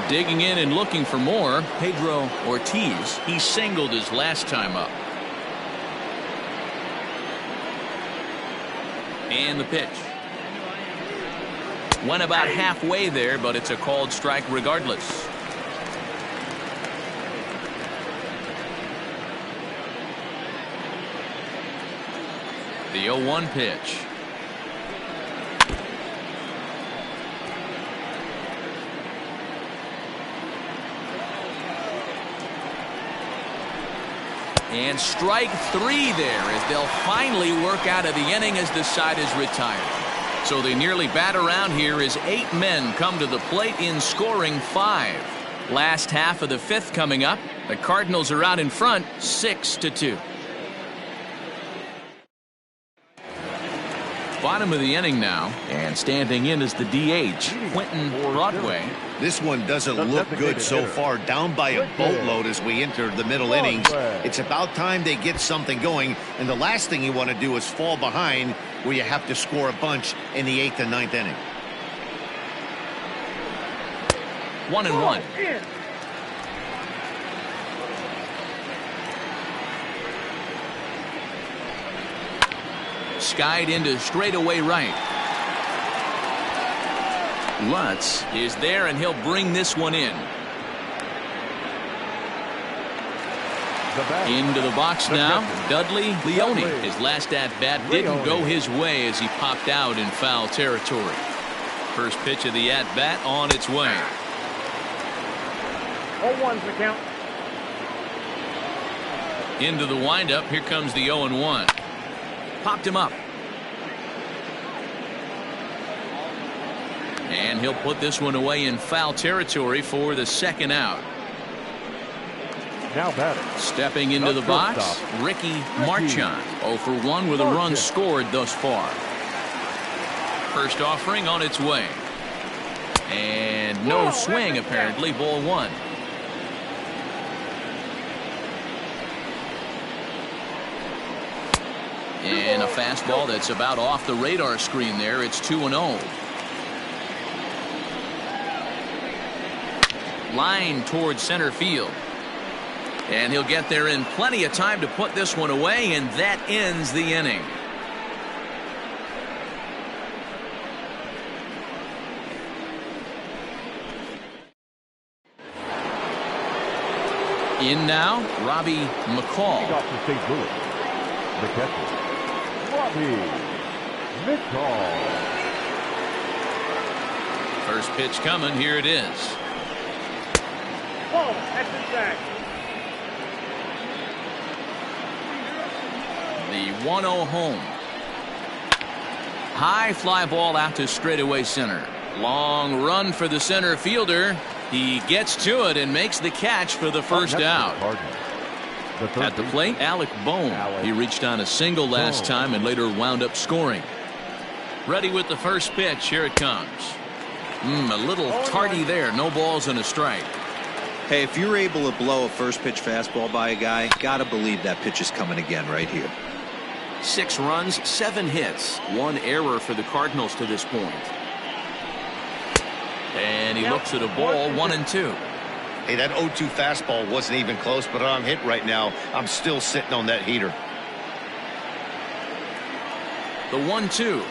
Digging in and looking for more, Pedro Ortiz. He singled his last time up. And the pitch. Went about halfway there, but it's a called strike regardless. The 0-1 pitch. And strike 3 there as they'll finally work out of the inning as the side is retired. So they nearly bat around here as 8 men come to the plate in scoring 5. Last half of the 5th coming up. The Cardinals are out in front 6-2. Bottom of the inning now, and standing in is the DH, Quentin Broadway. This one doesn't look good so far, down by a boatload as we enter the middle innings. It's about time they get something going, and the last thing you want to do is fall behind where you have to score a bunch in the 8th and 9th inning. 1-1. Skied into straightaway right. Lutz is there, and he'll bring this one in. Into the box now, Dudley Leone. His last at-bat didn't go his way as he popped out in foul territory. First pitch of the at-bat on its way. 0-1's the count. Into the windup, here comes the 0-1. Popped him up. And he'll put this one away in foul territory for the 2nd out. Now batting. Stepping into the box, Ricky Marchand. 0 for 1 with a run scored thus far. First offering on its way. And no swing apparently, ball 1. And a fastball that's about off the radar screen there. It's 2-0. Line towards center field. And he'll get there in plenty of time to put this one away, and that ends the inning. In now, Robbie McCall. Off to St. Louis. The catcher, Robbie McCall. First pitch coming. Here it is. Ball, that's his back. The 1-0 home. High fly ball out to straightaway center. Long run for the center fielder. He gets to it and makes the catch for the first out. At the plate, Alec Bohm. He reached on a single last time and later wound up scoring. Ready with the first pitch. Here it comes. A little tardy there. No balls and a strike. Hey, if you're able to blow a first pitch fastball by a guy, gotta believe that pitch is coming again right here. 6 runs, 7 hits, 1 error for the Cardinals to this point. And he looks at a ball, 1-2. Hey, that 0-2 fastball wasn't even close, but I'm hit right now. I'm still sitting on that heater. The 1-2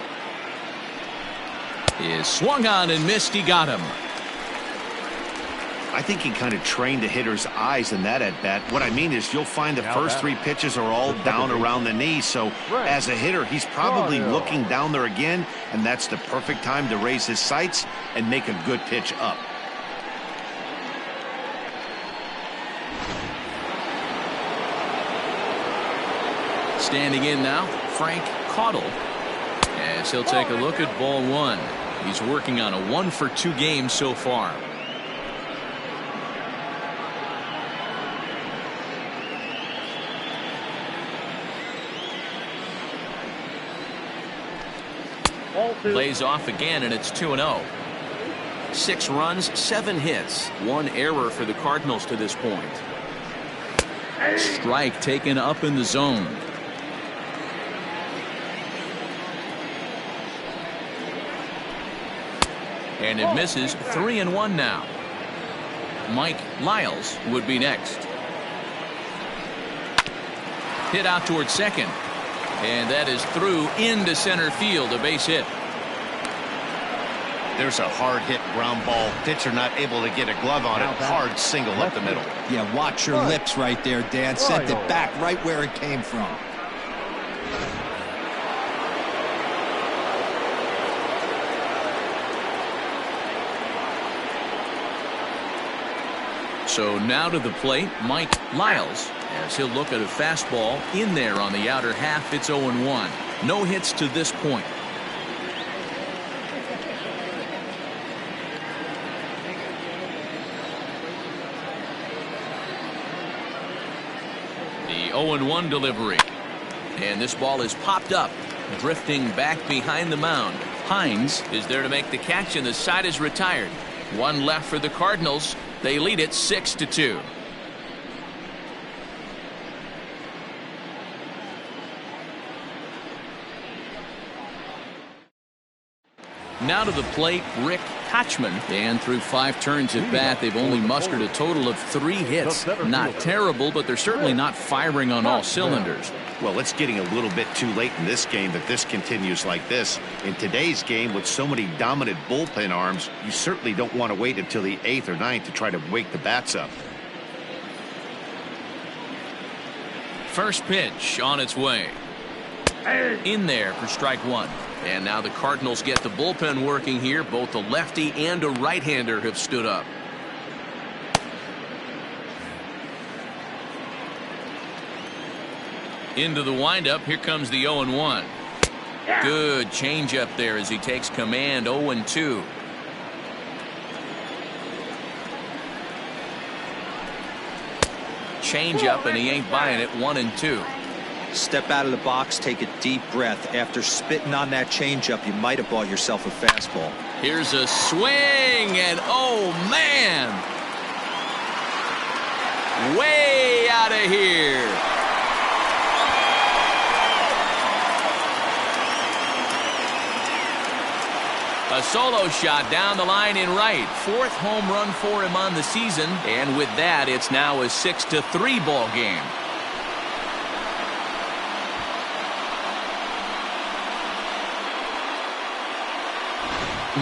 is swung on and missed. He got him. I think he kind of trained the hitter's eyes in that at bat. What I mean is you'll find the first 3 pitches are all down around the knee. So as a hitter, he's probably looking down there again, and that's the perfect time to raise his sights and make a good pitch up. Standing in now, Frank Caudle, as he'll take a look at ball 1. He's working on a 1-for-2 game so far. Ball 2. Lays off again, and it's 2-0. 6 runs, 7 hits, 1 error for the Cardinals to this point. Strike taken up in the zone. And it misses. 3-1 now. Mike Lyles would be next. Hit out towards second. And that is through into center field, a base hit. There's a hard hit ground ball. Pitcher not able to get a glove on it. Hard single up the middle. Yeah, watch your lips right there, Dan. Sent it back right where it came from. So now to the plate, Mike Lyles, as he'll look at a fastball in there on the outer half. It's 0-1. No hits to this point. The 0-1 delivery. And this ball is popped up, drifting back behind the mound. Hines is there to make the catch, and the side is retired. 1 left for the Cardinals. They lead it 6-2. Now to the plate, Rick Kochman. And through 5 turns at bat, they've only mustered a total of 3 hits. Not terrible, but they're certainly not firing on all cylinders. Well, it's getting a little bit too late in this game if this continues like this. In today's game, with so many dominant bullpen arms, you certainly don't want to wait until the 8th or 9th to try to wake the bats up. First pitch on its way. In there for strike 1. And now the Cardinals get the bullpen working here. Both a lefty and a right-hander have stood up. Into the windup. Here comes the 0-1. Good changeup there as he takes command. 0-2. Changeup, and he ain't buying it. 1-2. Step out of the box, take a deep breath. After spitting on that changeup, you might have bought yourself a fastball. Here's a swing, and oh man, way out of here. A solo shot down the line in right. 4th home run for him on the season, and with that, it's now a 6-3 ball game.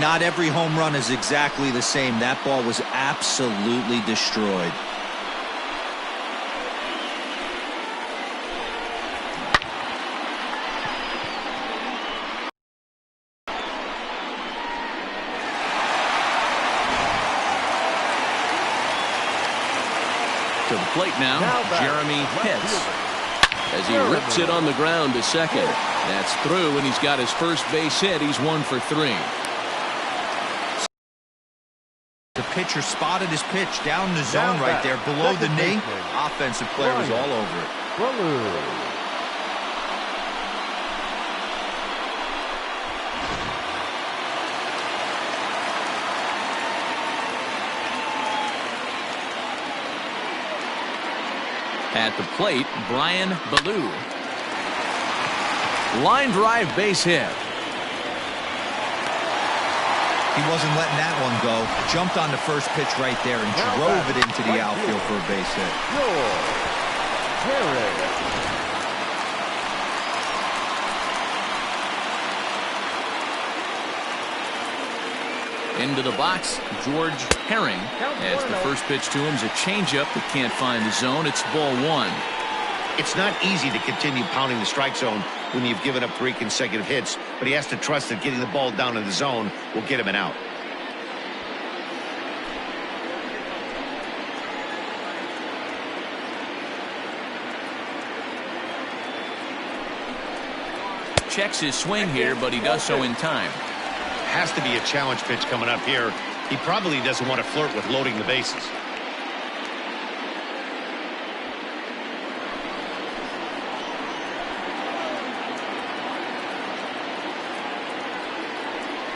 Not every home run is exactly the same. That ball was absolutely destroyed. To the plate now Jeremy Pitts, as he rips it on the ground to second. That's through, and he's got his first base hit. He's 1 for 3. The pitcher spotted his pitch down the zone right there below the knee. Offensive player was all over it. At the plate, Brian Ballou. Line drive base hit. He wasn't letting that one go. Jumped on the first pitch right there and drove it into the outfield for a base hit. Into the box, George Herring, as the first pitch to him is a changeup that can't find the zone. It's ball 1. It's not easy to continue pounding the strike zone when you've given up 3 consecutive hits, but he has to trust that getting the ball down in the zone will get him an out. Checks his swing here, but he does so in time. Has to be a challenge pitch coming up here. He probably doesn't want to flirt with loading the bases.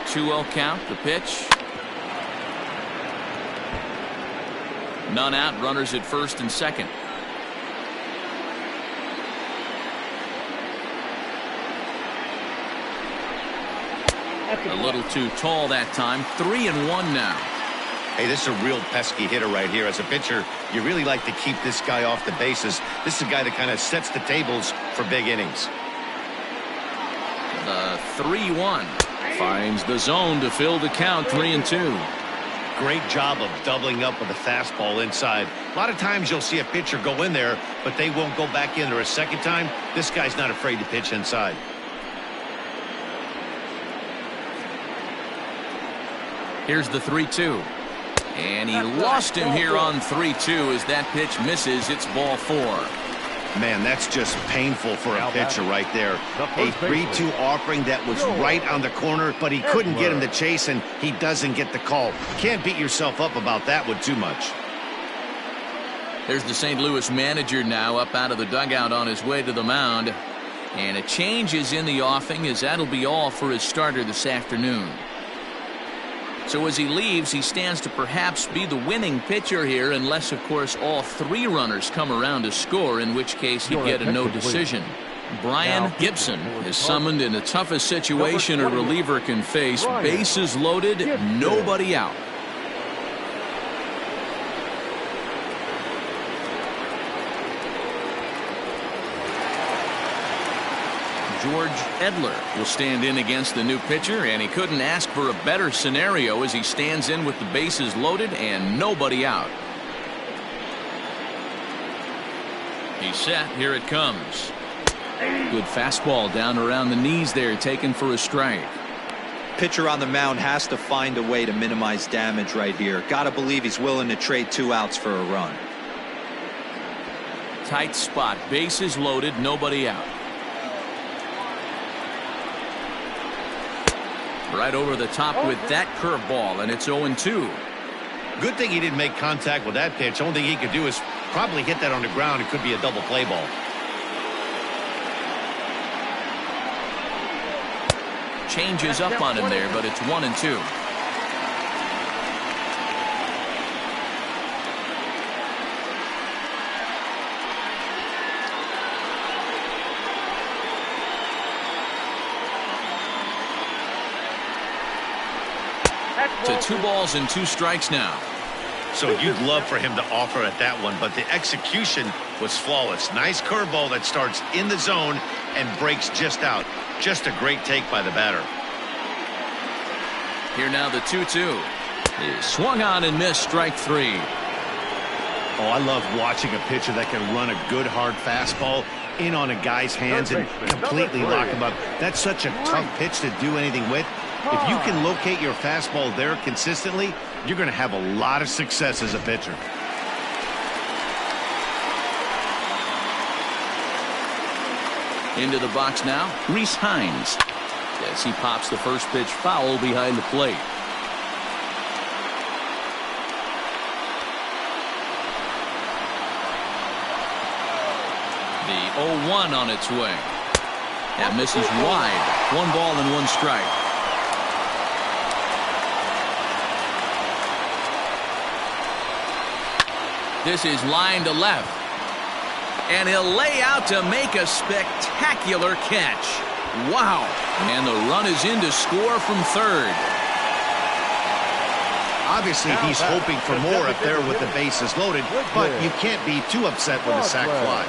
2-0 count. The pitch. None out. Runners at first and second. A little too tall that time. 3-1 now. Hey, this is a real pesky hitter right here. As a pitcher, you really like to keep this guy off the bases. This is a guy that kind of sets the tables for big innings. The 3-1 finds the zone to fill the count. 3-2. Great job of doubling up with a fastball inside. A lot of times you'll see a pitcher go in there, but they won't go back in there a second time. This guy's not afraid to pitch inside. Here's the 3-2. And he lost him here on 3-2 as that pitch misses. It's ball 4. Man, that's just painful for a pitcher right there. A 3-2 offering that was right on the corner, but he couldn't get him to chase, and he doesn't get the call. Can't beat yourself up about that one too much. There's the St. Louis manager now up out of the dugout on his way to the mound. And a change is in the offing, as that'll be all for his starter this afternoon. So as he leaves, he stands to perhaps be the winning pitcher here, unless, of course, all 3 runners come around to score, in which case he'd get a no decision. Brian Gibson is summoned in the toughest situation a reliever can face. Bases loaded, nobody out. George Edler will stand in against the new pitcher, and he couldn't ask for a better scenario as he stands in with the bases loaded and nobody out. He's set. Here it comes. Good fastball down around the knees there, taken for a strike. Pitcher on the mound has to find a way to minimize damage right here. Gotta believe he's willing to trade 2 outs for a run. Tight spot. Bases loaded, nobody out. Right over the top with that curveball, and it's 0-2. Good thing he didn't make contact with that pitch. Only thing he could do is probably hit that on the ground. It could be a double play ball. Changes up on him there, but it's 1-2. To 2 balls and 2 strikes now. So you'd love for him to offer at that one, but the execution was flawless. Nice curveball that starts in the zone and breaks just out. Just a great take by the batter. Here now the 2-2. He swung on and missed. Strike 3. Oh, I love watching a pitcher that can run a good hard fastball in on a guy's hands and completely lock him up. That's such a tough pitch to do anything with. If you can locate your fastball there consistently, you're going to have a lot of success as a pitcher. Into the box now, Rhys Hines. As he pops the first pitch foul behind the plate. The 0-1 on its way. That misses wide. 1 ball and 1 strike. This is line to left. And he'll lay out to make a spectacular catch. Wow. And the run is in to score from third. Obviously, he's hoping for more up there with the bases loaded, but you can't be too upset with a sac fly.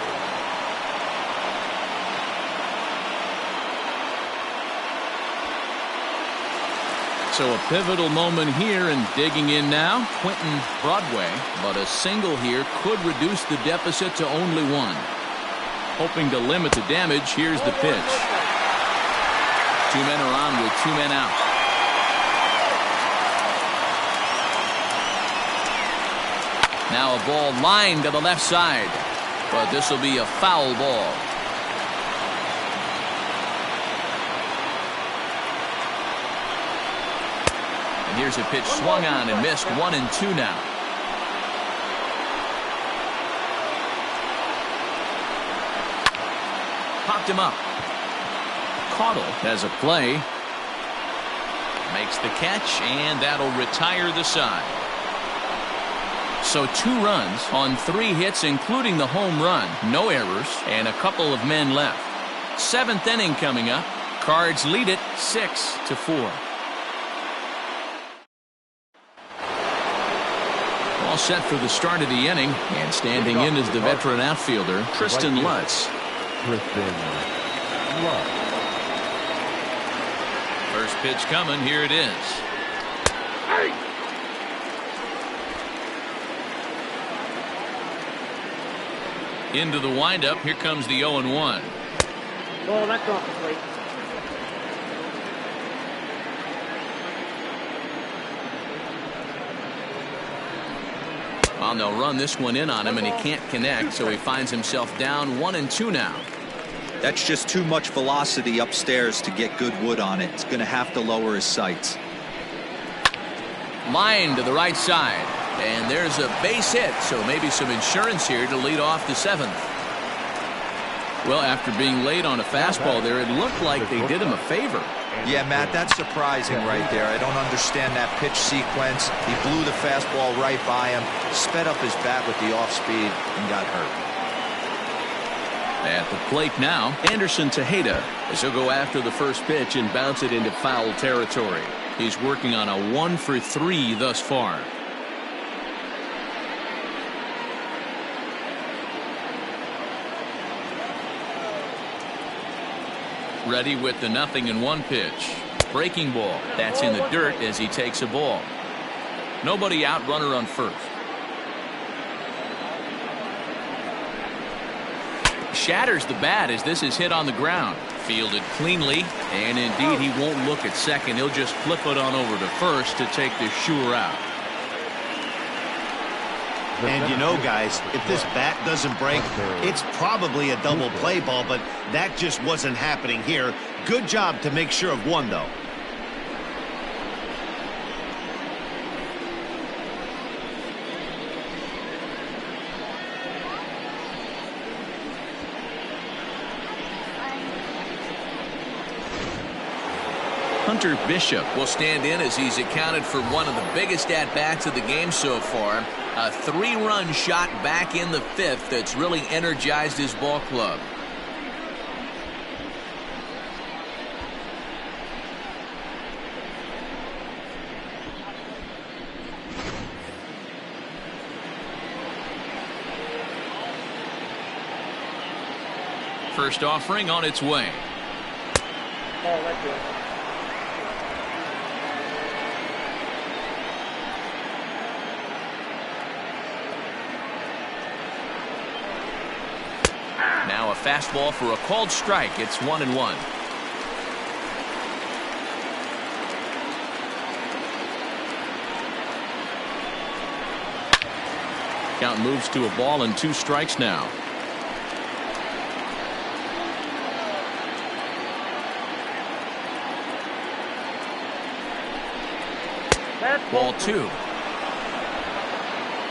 So a pivotal moment here, and digging in now, Quentin Broadway, but a single here could reduce the deficit to only 1. Hoping to limit the damage, here's the pitch. 2 men are on with 2 men out. Now a ball lined to the left side, but this will be a foul ball. And here's a pitch swung on and missed. 1-2 now. Popped him up. Caudle has a play. Makes the catch, and that'll retire the side. So 2 runs on 3 hits, including the home run. No errors, and a couple of men left. 7th inning coming up. Cards lead it 6-4. All set for the start of the inning, and standing in is the veteran outfielder, Tristan Lutz. First pitch coming. Here it is. Into the windup. Here comes the 0-1. Ball, that's off the plate. Well, they'll run this one in on him, and he can't connect, so he finds himself down 1-2 now. That's just too much velocity upstairs to get good wood on it. It's going to have to lower his sights. Line to the right side, and there's a base hit, so maybe some insurance here to lead off the 7th. Well, after being late on a fastball there, it looked like they did him a favor. Yeah, Matt, that's surprising right there. I don't understand that pitch sequence. He blew the fastball right by him, sped up his bat with the off speed, and got hurt. At the plate now, Anderson Tejeda, as he'll go after the first pitch and bounce it into foul territory. He's working on a 1-for-3 thus far. Ready with the 0-1 pitch. Breaking ball. That's in the dirt as he takes a ball. Nobody out, runner on first. Shatters the bat as this is hit on the ground. Fielded cleanly, and indeed he won't look at second. He'll just flip it on over to first to take the sure out. And you know, guys, if this bat doesn't break, it's probably a double play ball, but that just wasn't happening here. Good job to make sure of one, though. Hunter Bishop will stand in as he's accounted for one of the biggest at-bats of the game so far. A 3-run shot back in the 5th that's really energized his ball club. First offering on its way. Oh, that's good. Now a fastball for a called strike. It's 1-1. Count moves to a ball and 2 strikes now. Ball 2.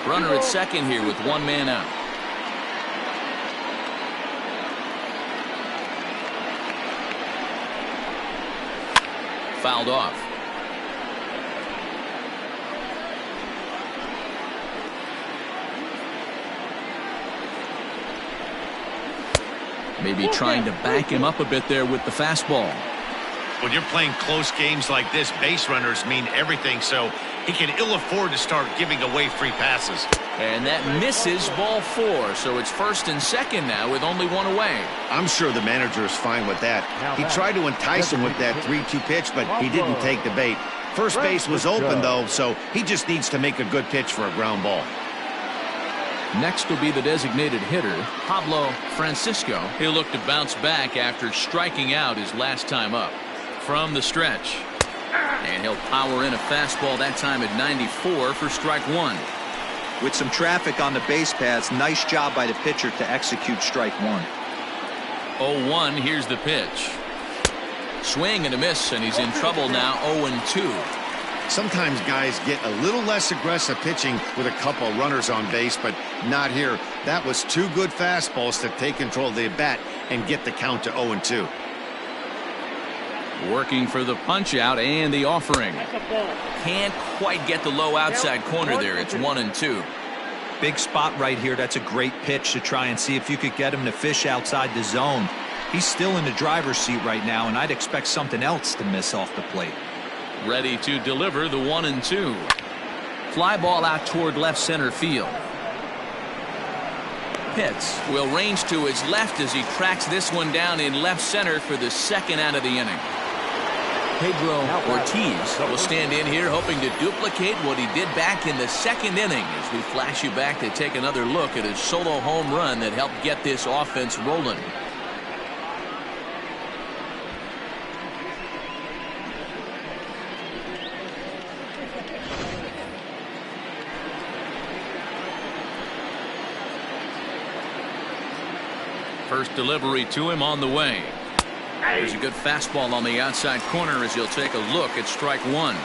Runner at second here with 1 man out. Fouled off. Maybe trying to back him up a bit there with the fastball. When you're playing close games like this, base runners mean everything, so he can ill afford to start giving away free passes. And that misses, ball 4, so it's first and second now with only 1 away. I'm sure the manager is fine with that. He tried to entice him with that 3-2 pitch, but he didn't take the bait. First base was open, though, so he just needs to make a good pitch for a ground ball. Next will be the designated hitter, Pablo Francisco. He'll look to bounce back after striking out his last time up. From the stretch. And he'll power in a fastball that time at 94 for strike 1. With some traffic on the base paths, nice job by the pitcher to execute strike 1. 0-1, here's the pitch. Swing and a miss, and he's in trouble now. 0-2. Sometimes guys get a little less aggressive pitching with a couple runners on base, but not here. That was 2 good fastballs to take control of the bat and get the count to 0-2. Working for the punch out and the offering. That's a ball. Can't quite get the low outside corner there. It's 1-2. Big spot right here. That's a great pitch to try and see if you could get him to fish outside the zone. He's still in the driver's seat right now, and I'd expect something else to miss off the plate. Ready to deliver the 1-2. Fly ball out toward left center field. Pitts will range to his left as he tracks this one down in left center for the second out of the inning. Pedro Ortiz will stand in here hoping to duplicate what he did back in the second inning as we flash you back to take another look at his solo home run that helped get this offense rolling. First delivery to him on the way. There's a good fastball on the outside corner as he'll take a look at strike one.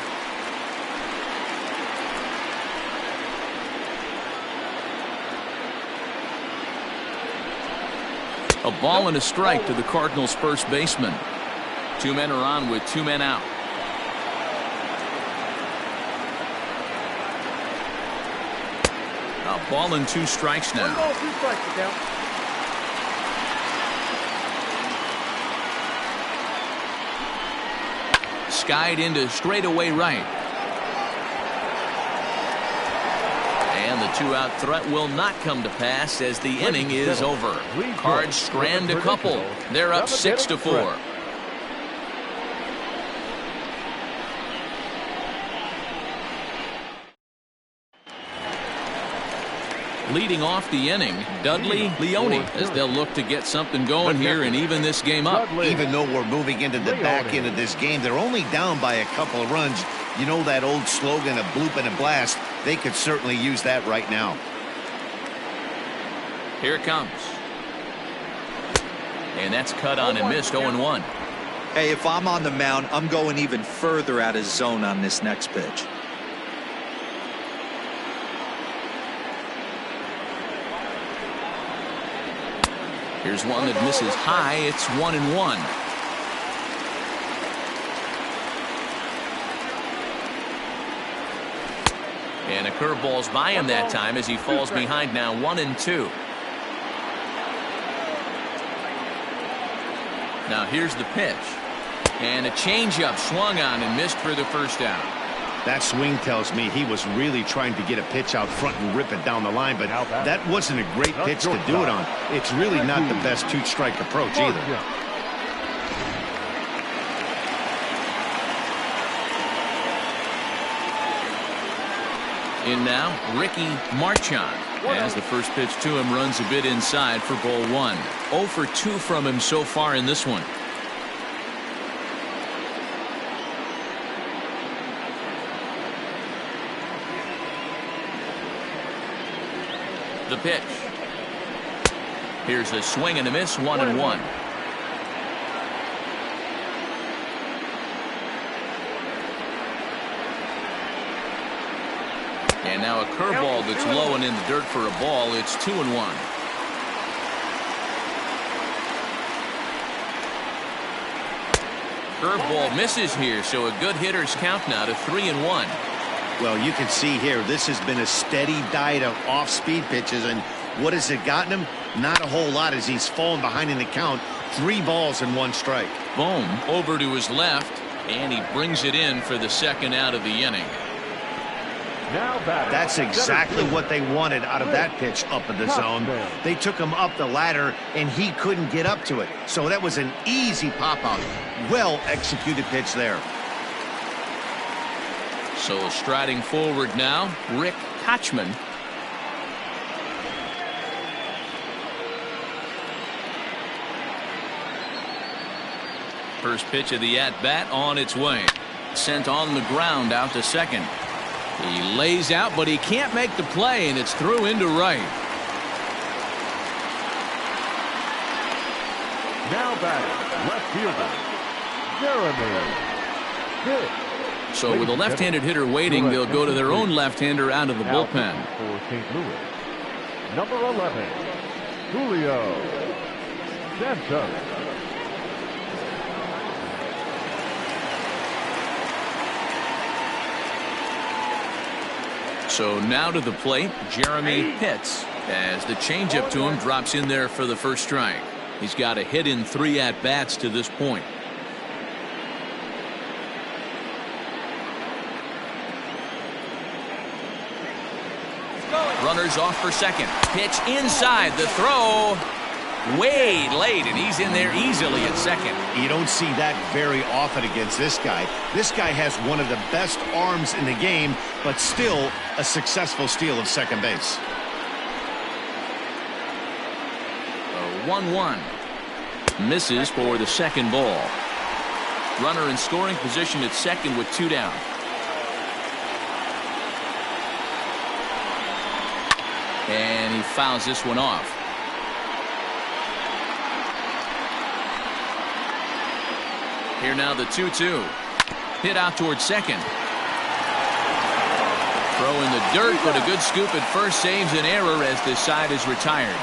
A ball and a strike to the Cardinals first baseman. Two men are on with two men out. A ball and two strikes now. 1 ball, 2 strikes, Miguel. Skied into straightaway right. And the two-out threat will not come to pass as the inning is over. Cards strand a couple. They're up 6-4. Leading off the inning, Dudley Leone, as they'll look to get something going here and even this game up. Even though we're moving into the back end of this game, they're only down by a couple of runs. You know that old slogan, a bloop and a blast. They could certainly use that right now. Here it comes. And that's cut on and missed. 0-1. Hey, if I'm on the mound, I'm going even further out of zone on this next pitch. Here's one that misses high. It's 1-1. And a curveball's by him that time as he falls behind now 1-2. Now here's the pitch. And a changeup swung on and missed for the first out. That swing tells me he was really trying to get a pitch out front and rip it down the line, but that wasn't a great pitch to do it on. It's really not the best two-strike approach either. In now, Ricky Marchand, as the first pitch to him runs a bit inside for ball one. 0 for 2 from him so far in this one. The pitch. Here's a swing and a miss. 1-1. And now a curveball that's low and in the dirt for a ball. It's 2-1. Curveball misses here, so a good hitter's count now to 3-1. Well, you can see here, this has been a steady diet of off-speed pitches, and what has it gotten him? Not a whole lot as he's fallen behind in the count. 3 balls and 1 strike. Bohm over to his left, and he brings it in for the second out of the inning. That's exactly what they wanted out of that pitch up in the zone. They took him up the ladder, and he couldn't get up to it. So that was an easy pop-out. Well-executed pitch there. So striding forward now, Rick Kochman. First pitch of the at-bat on its way. Sent on the ground out to second. He lays out, but he can't make the play, and it's through into right. Now batting, left fielder, Jeremy Pitt. So with a left-handed hitter waiting, they'll go to their own left-hander out of the bullpen. For St. Louis, number 11, Julio Santos. So now to the plate, Jeremy Pitts, as the changeup to him drops in there for the first strike. He's got a hit in 3 at-bats to this point. Runners off for second. Pitch inside. The throw way late, and he's in there easily at second. You don't see that very often against this guy. This guy has one of the best arms in the game, but still a successful steal of second base. 1-1. Misses for the second ball. Runner in scoring position at second with 2 down. And he fouls this one off. Here now the 2-2. Hit out towards second. Throw in the dirt, but a good scoop at first saves an error as this side is retired.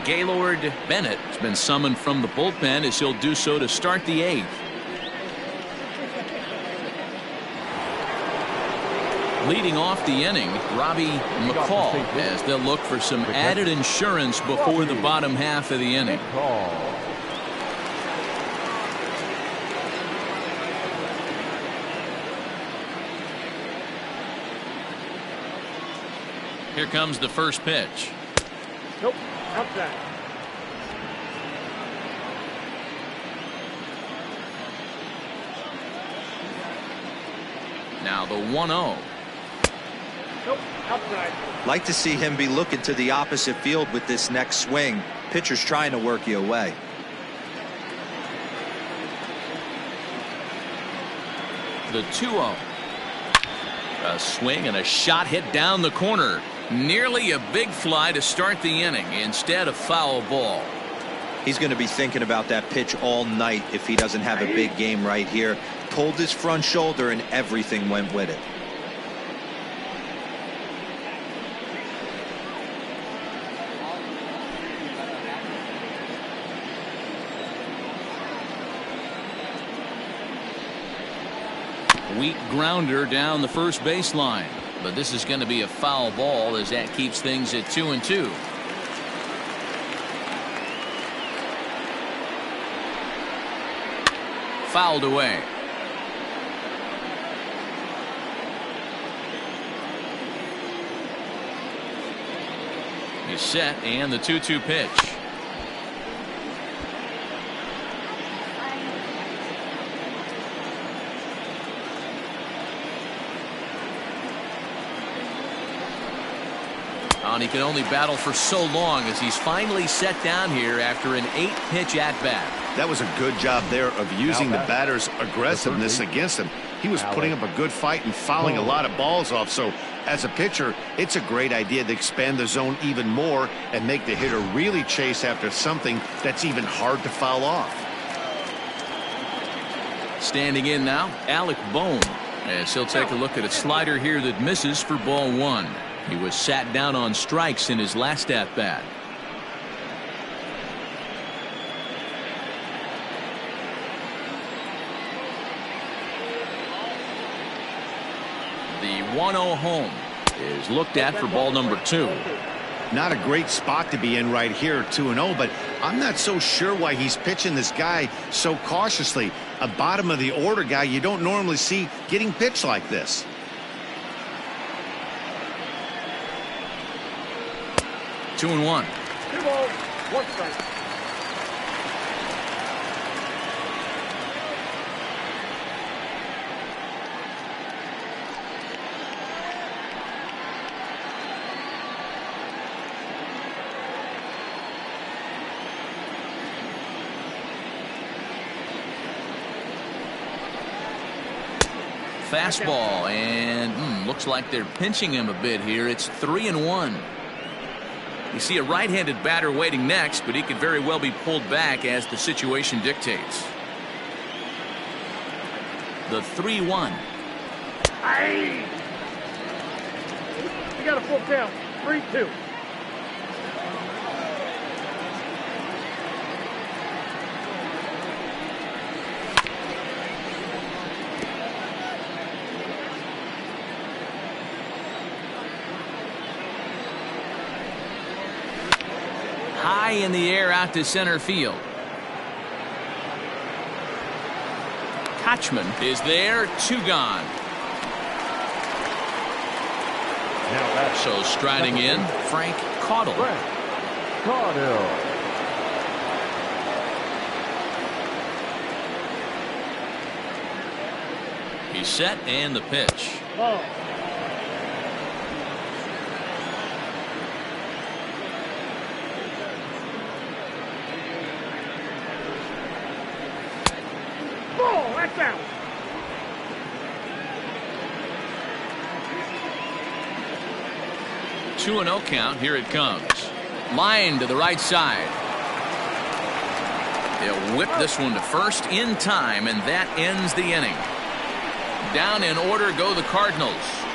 Gaylord Bennett has been summoned from the bullpen as he'll do so to start the 8th. Leading off the inning, Robbie McCall, as they'll look for some added insurance before the bottom half of the inning. Here comes the first pitch. Nope. Outside. Now the 1-0. Nope. Outside. Like to see him be looking to the opposite field with this next swing. Pitcher's trying to work you away. The 2-0. A swing and a shot hit down the corner. Nearly a big fly to start the inning. Instead, a foul ball. He's going to be thinking about that pitch all night if he doesn't have a big game right here. Pulled his front shoulder and everything went with it. Weak grounder down the first baseline. But this is going to be a foul ball as that keeps things at 2-2. Fouled away. He's set, and the 2-2 pitch. And he can only battle for so long as he's finally set down here after an 8-pitch at-bat. That was a good job there of using the batter's aggressiveness against him. He was putting up a good fight and fouling a lot of balls off. So as a pitcher, it's a great idea to expand the zone even more and make the hitter really chase after something that's even hard to foul off. Standing in now, Alec Bohm, as he'll take a look at a slider here that misses for ball 1. He was sat down on strikes in his last at-bat. The 1-0 home is looked at for ball number 2. Not a great spot to be in right here, 2-0, but I'm not so sure why he's pitching this guy so cautiously. A bottom of the order guy you don't normally see getting pitched like this. 2-1. 2 balls, 1 strike. Fastball, and looks like they're pinching him a bit here. It's 3-1. You see a right-handed batter waiting next, but he could very well be pulled back as the situation dictates. The 3-1. You got a full count. 3-2. high in the air out to center field. Kochman is there, 2 gone. So striding in, Frank Caudill. He's set and the pitch. Ball. Ball, that's out. Two and 0 count. Here it comes. Line to the right side. They'll whip this one to first in time, and that ends the inning. Down in order go the Cardinals.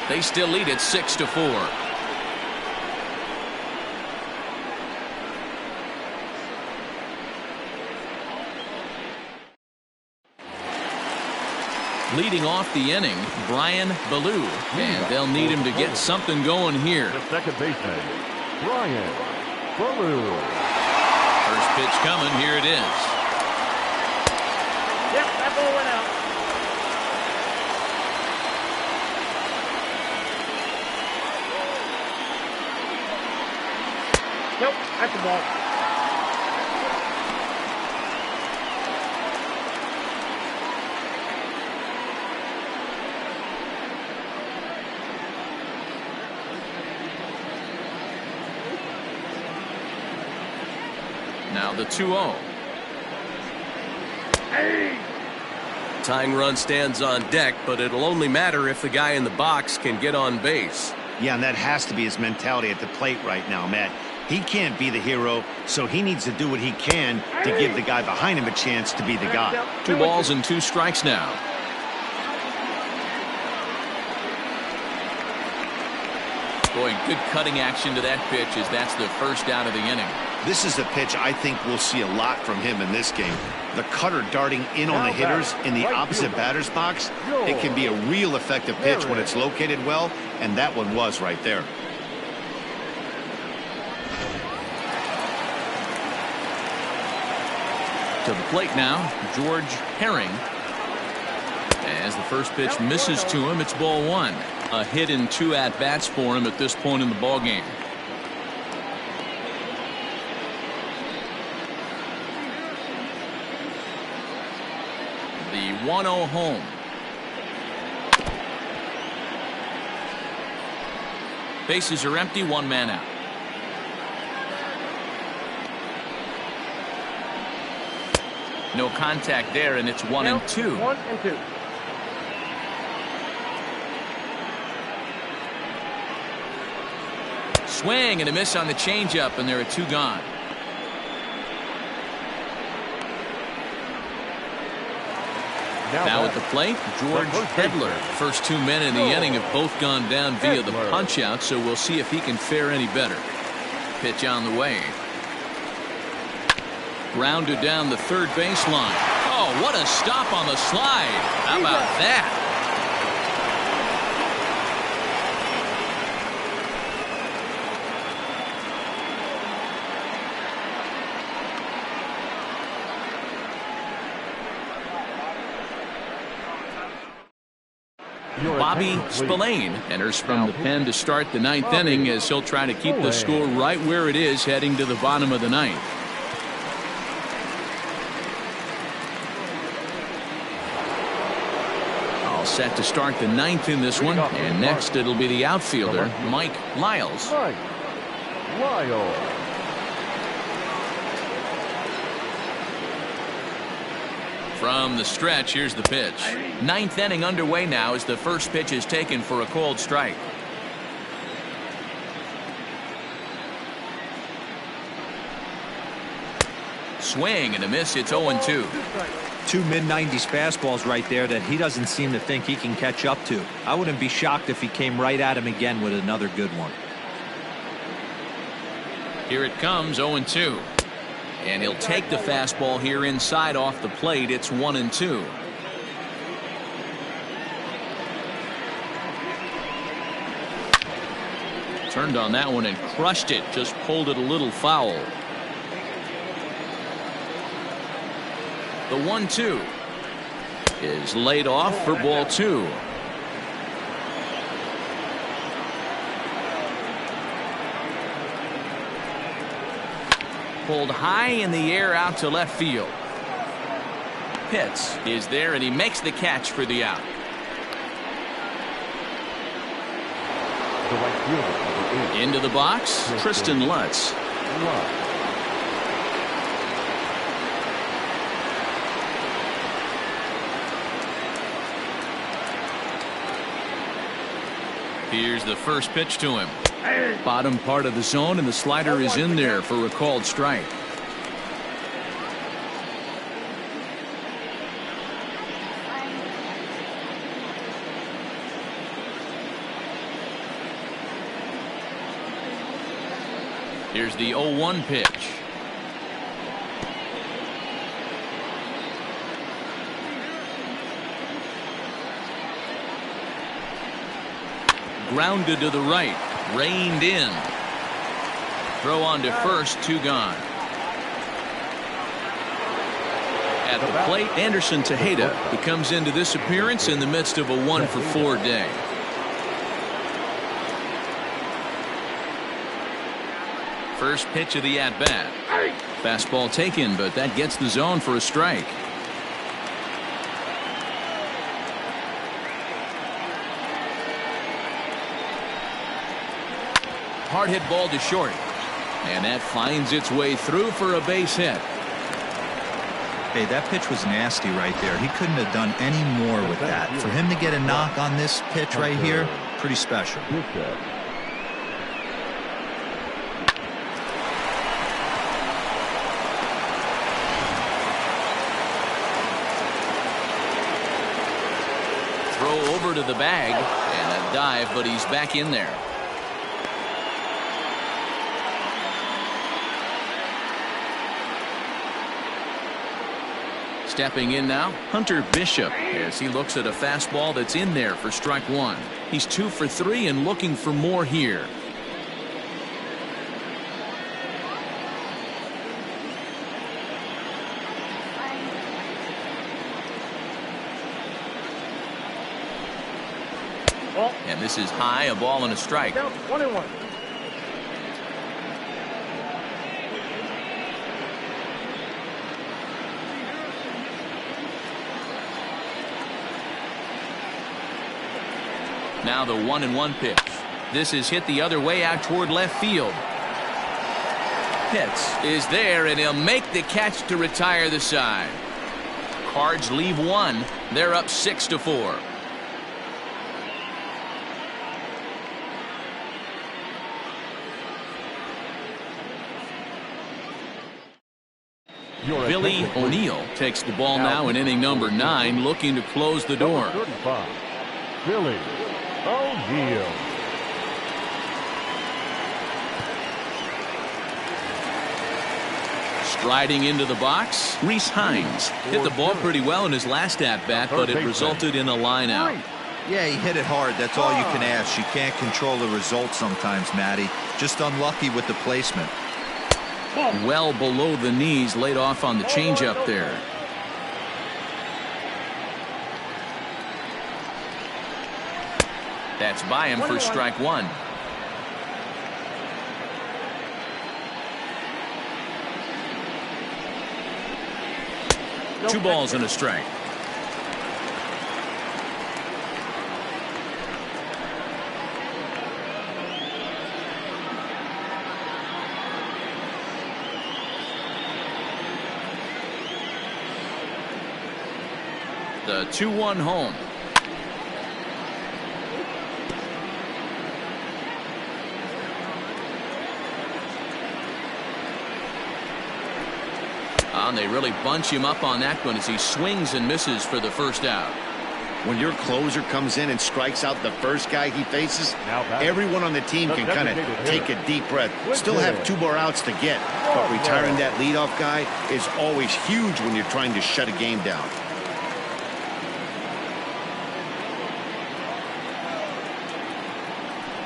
They still lead it 6-4. Leading off the inning, Brian Ballou, and they'll need him to get something going here. The second baseman, Brian Ballou. First pitch coming. Here it is. Yep, that ball went out. Nope, that's the ball. Now the 2-0. Tying run stands on deck, but it'll only matter if the guy in the box can get on base. Yeah, and that has to be his mentality at the plate right now, Matt. He can't be the hero, so he needs to do what he can to give the guy behind him a chance to be the guy. 2 balls and 2 strikes now. Boy, good cutting action to that pitch as that's the first out of the inning. This is a pitch I think we'll see a lot from him in this game. The cutter darting in on the hitters in the opposite batter's box. It can be a real effective pitch when it's located well, and that one was right there. To the plate now, George Herring. As the first pitch misses to him, it's ball 1. A hit in 2 at-bats for him at this point in the ballgame. The 1-0 home. Bases are empty, 1 man out. No contact there, and it's 1 and 2. 1 and 2. Swing and a miss on the changeup, and there are 2 gone. Now at the plate, George Hedler. First 2 men in the inning have both gone down via the punch-out, so we'll see if he can fare any better. Pitch on the way. Grounded down the third baseline. Oh, what a stop on the slide. How about that? Bobby Spillane enters from the pen to start the 9th inning as he'll try to keep the score right where it is heading to the bottom of the 9th. All set to start the 9th in this one, and next it'll be the outfielder, Mike Lyles. From the stretch, here's the pitch. 9th inning underway now as the first pitch is taken for a called strike. Swing and a miss. It's 0-2. 2 mid-90s fastballs right there that he doesn't seem to think he can catch up to. I wouldn't be shocked if he came right at him again with another good one. Here it comes, 0-2. And he'll take the fastball here inside off the plate. It's 1-2. Turned on that one and crushed it. Just pulled it a little foul. The 1-2 is laid off for ball 2. Pulled high in the air out to left field. Pitts is there, and he makes the catch for the out. The right fielder, number 8. Into the box, Tristan Lutz. Here's the first pitch to him. Bottom part of the zone, and the slider is in there for a called strike. Here's the 0-1 pitch. Grounded to the right. Reined in. Throw on to first. 2 gone. At the plate, Anderson Tejeda. He comes into this appearance in the midst of a 1-for-4 day. First pitch of the at-bat. Fastball taken, but that gets the zone for a strike. Hard hit ball to short, and that finds its way through for a base hit. Hey, that pitch was nasty right there. He couldn't have done any more with that. For him to get a knock on this pitch right here, pretty special. Throw over to the bag, and a dive, but he's back in there. Stepping in now, Hunter Bishop, as he looks at a fastball that's in there for strike 1. He's 2 for 3 and looking for more here. And this is high, a ball and a strike. 1-1. Now the 1-1 pitch. This is hit the other way out toward left field. Pitts is there, and he'll make the catch to retire the side. Cards leave 1. They're up 6-4. Billy O'Neill takes the ball now in inning number 9, looking to close the door. 35, Billy O'Neill. Striding into the box, Reese Hines hit the ball pretty well in his last at-bat, but it resulted in a line out. Yeah, he hit it hard. That's all you can ask. You can't control the result sometimes, Matty. Just unlucky with the placement. Well below the knees, laid off on the changeup there. That's by him for strike 1. Two balls and a strike. The 2-1 home. And they really bunch him up on that one as he swings and misses for the first out. When your closer comes in and strikes out the first guy he faces, everyone on the team can kind of take a deep breath. Still have 2 more outs to get, but retiring that leadoff guy is always huge when you're trying to shut a game down.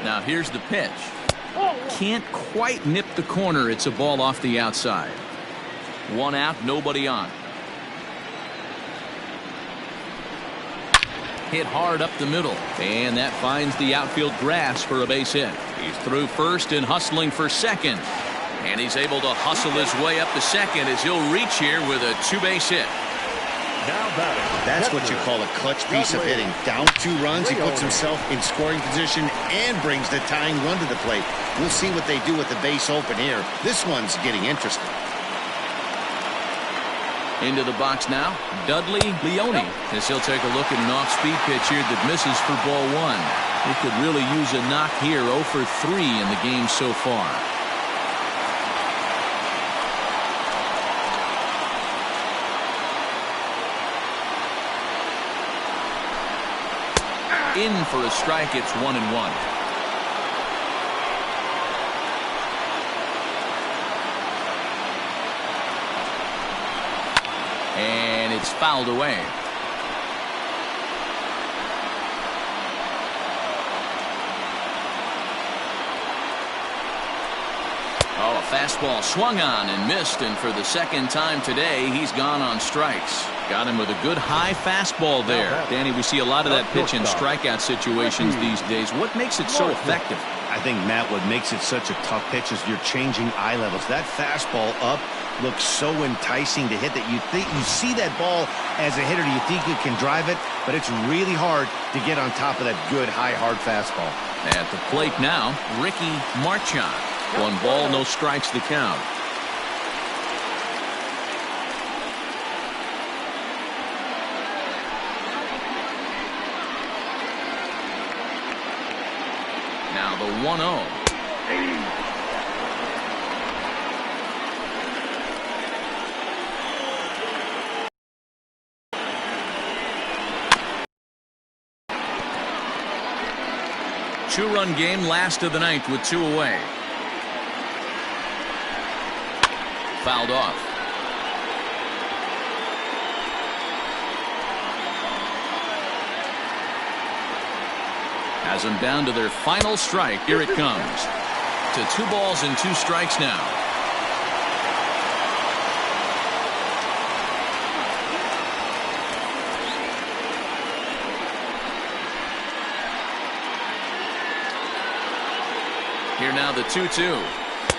Now here's the pitch. Can't quite nip the corner. It's a ball off the outside. 1 out, nobody on. hit hard up the middle, and that finds the outfield grass for a base hit. He's through first and hustling for second, and he's able to hustle his way up to second as he'll reach here with a two-base hit. That's what you call a clutch piece of hitting. Down 2 runs, he puts himself in scoring position and brings the tying run to the plate. We'll see what they do with the base open here. This one's getting interesting. Into the box now, Dudley Leone, as he'll take a look at an off-speed pitch here that misses for ball 1. He could really use a knock here. 0 for 3 in the game so far. In for a strike. It's 1-1. And it's fouled away. Oh, a fastball swung on and missed, and for the second time today, he's gone on strikes. Got him with a good high fastball there. Danny, we see a lot of that pitch in strikeout situations these days. What makes it so effective? I think, Matt, what makes it such a tough pitch is you're changing eye levels. That fastball up looks so enticing to hit that you think you see that ball as a hitter. You think you can drive it, but it's really hard to get on top of that good, high, hard fastball. At the plate now, Ricky Marchand. 1 ball, no strikes the count. Now the 1-0. Two-run game, last of the ninth with 2 away. Fouled off. Has them down to their final strike. Here it comes. To 2 balls and 2 strikes now. Here now the 2-2.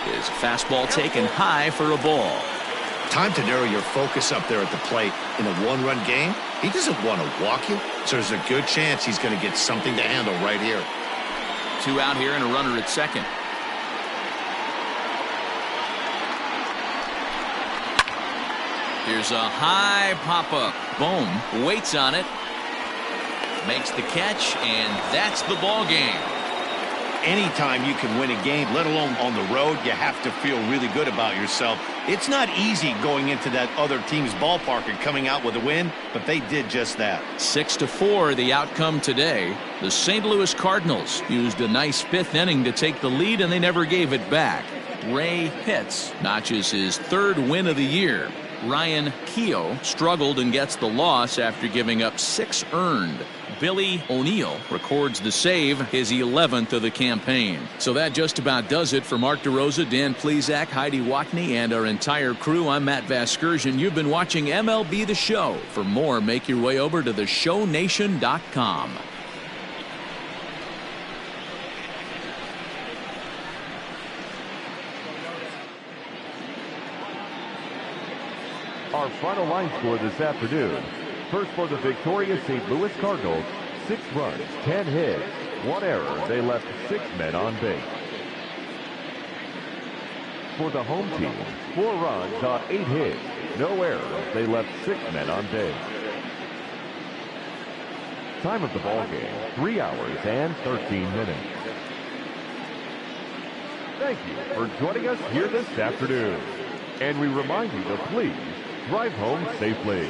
Is a fastball taken high for a ball. Time to narrow your focus up there at the plate. In a 1-run game, he doesn't want to walk you, so there's a good chance he's going to get something to handle right here. 2 out here and a runner at second. Here's a high pop-up. Bohm waits on it. Makes the catch, and that's the ball game. Anytime you can win a game, let alone on the road, you have to feel really good about yourself. It's not easy going into that other team's ballpark and coming out with a win, but they did just that. 6-4 the outcome today. The St. Louis Cardinals used a nice 5th inning to take the lead, and they never gave it back. Ray Pitts notches his 3rd win of the year. Ryan Keough struggled and gets the loss after giving up 6 earned. Billy O'Neill records the save, his 11th of the campaign. So that just about does it for Mark DeRosa, Dan Plesac, Heidi Watney, and our entire crew. I'm Matt Vasgersian. You've been watching MLB The Show. For more, make your way over to theshownation.com. Our final line score this afternoon. First for the victorious St. Louis Cardinals, 6 runs, 10 hits, 1 error. They left 6 men on base. For the home team, 4 runs on 8 hits, no errors. They left 6 men on base. Time of the ball game, 3 hours and 13 minutes. Thank you for joining us here this afternoon. And we remind you to please drive home safely.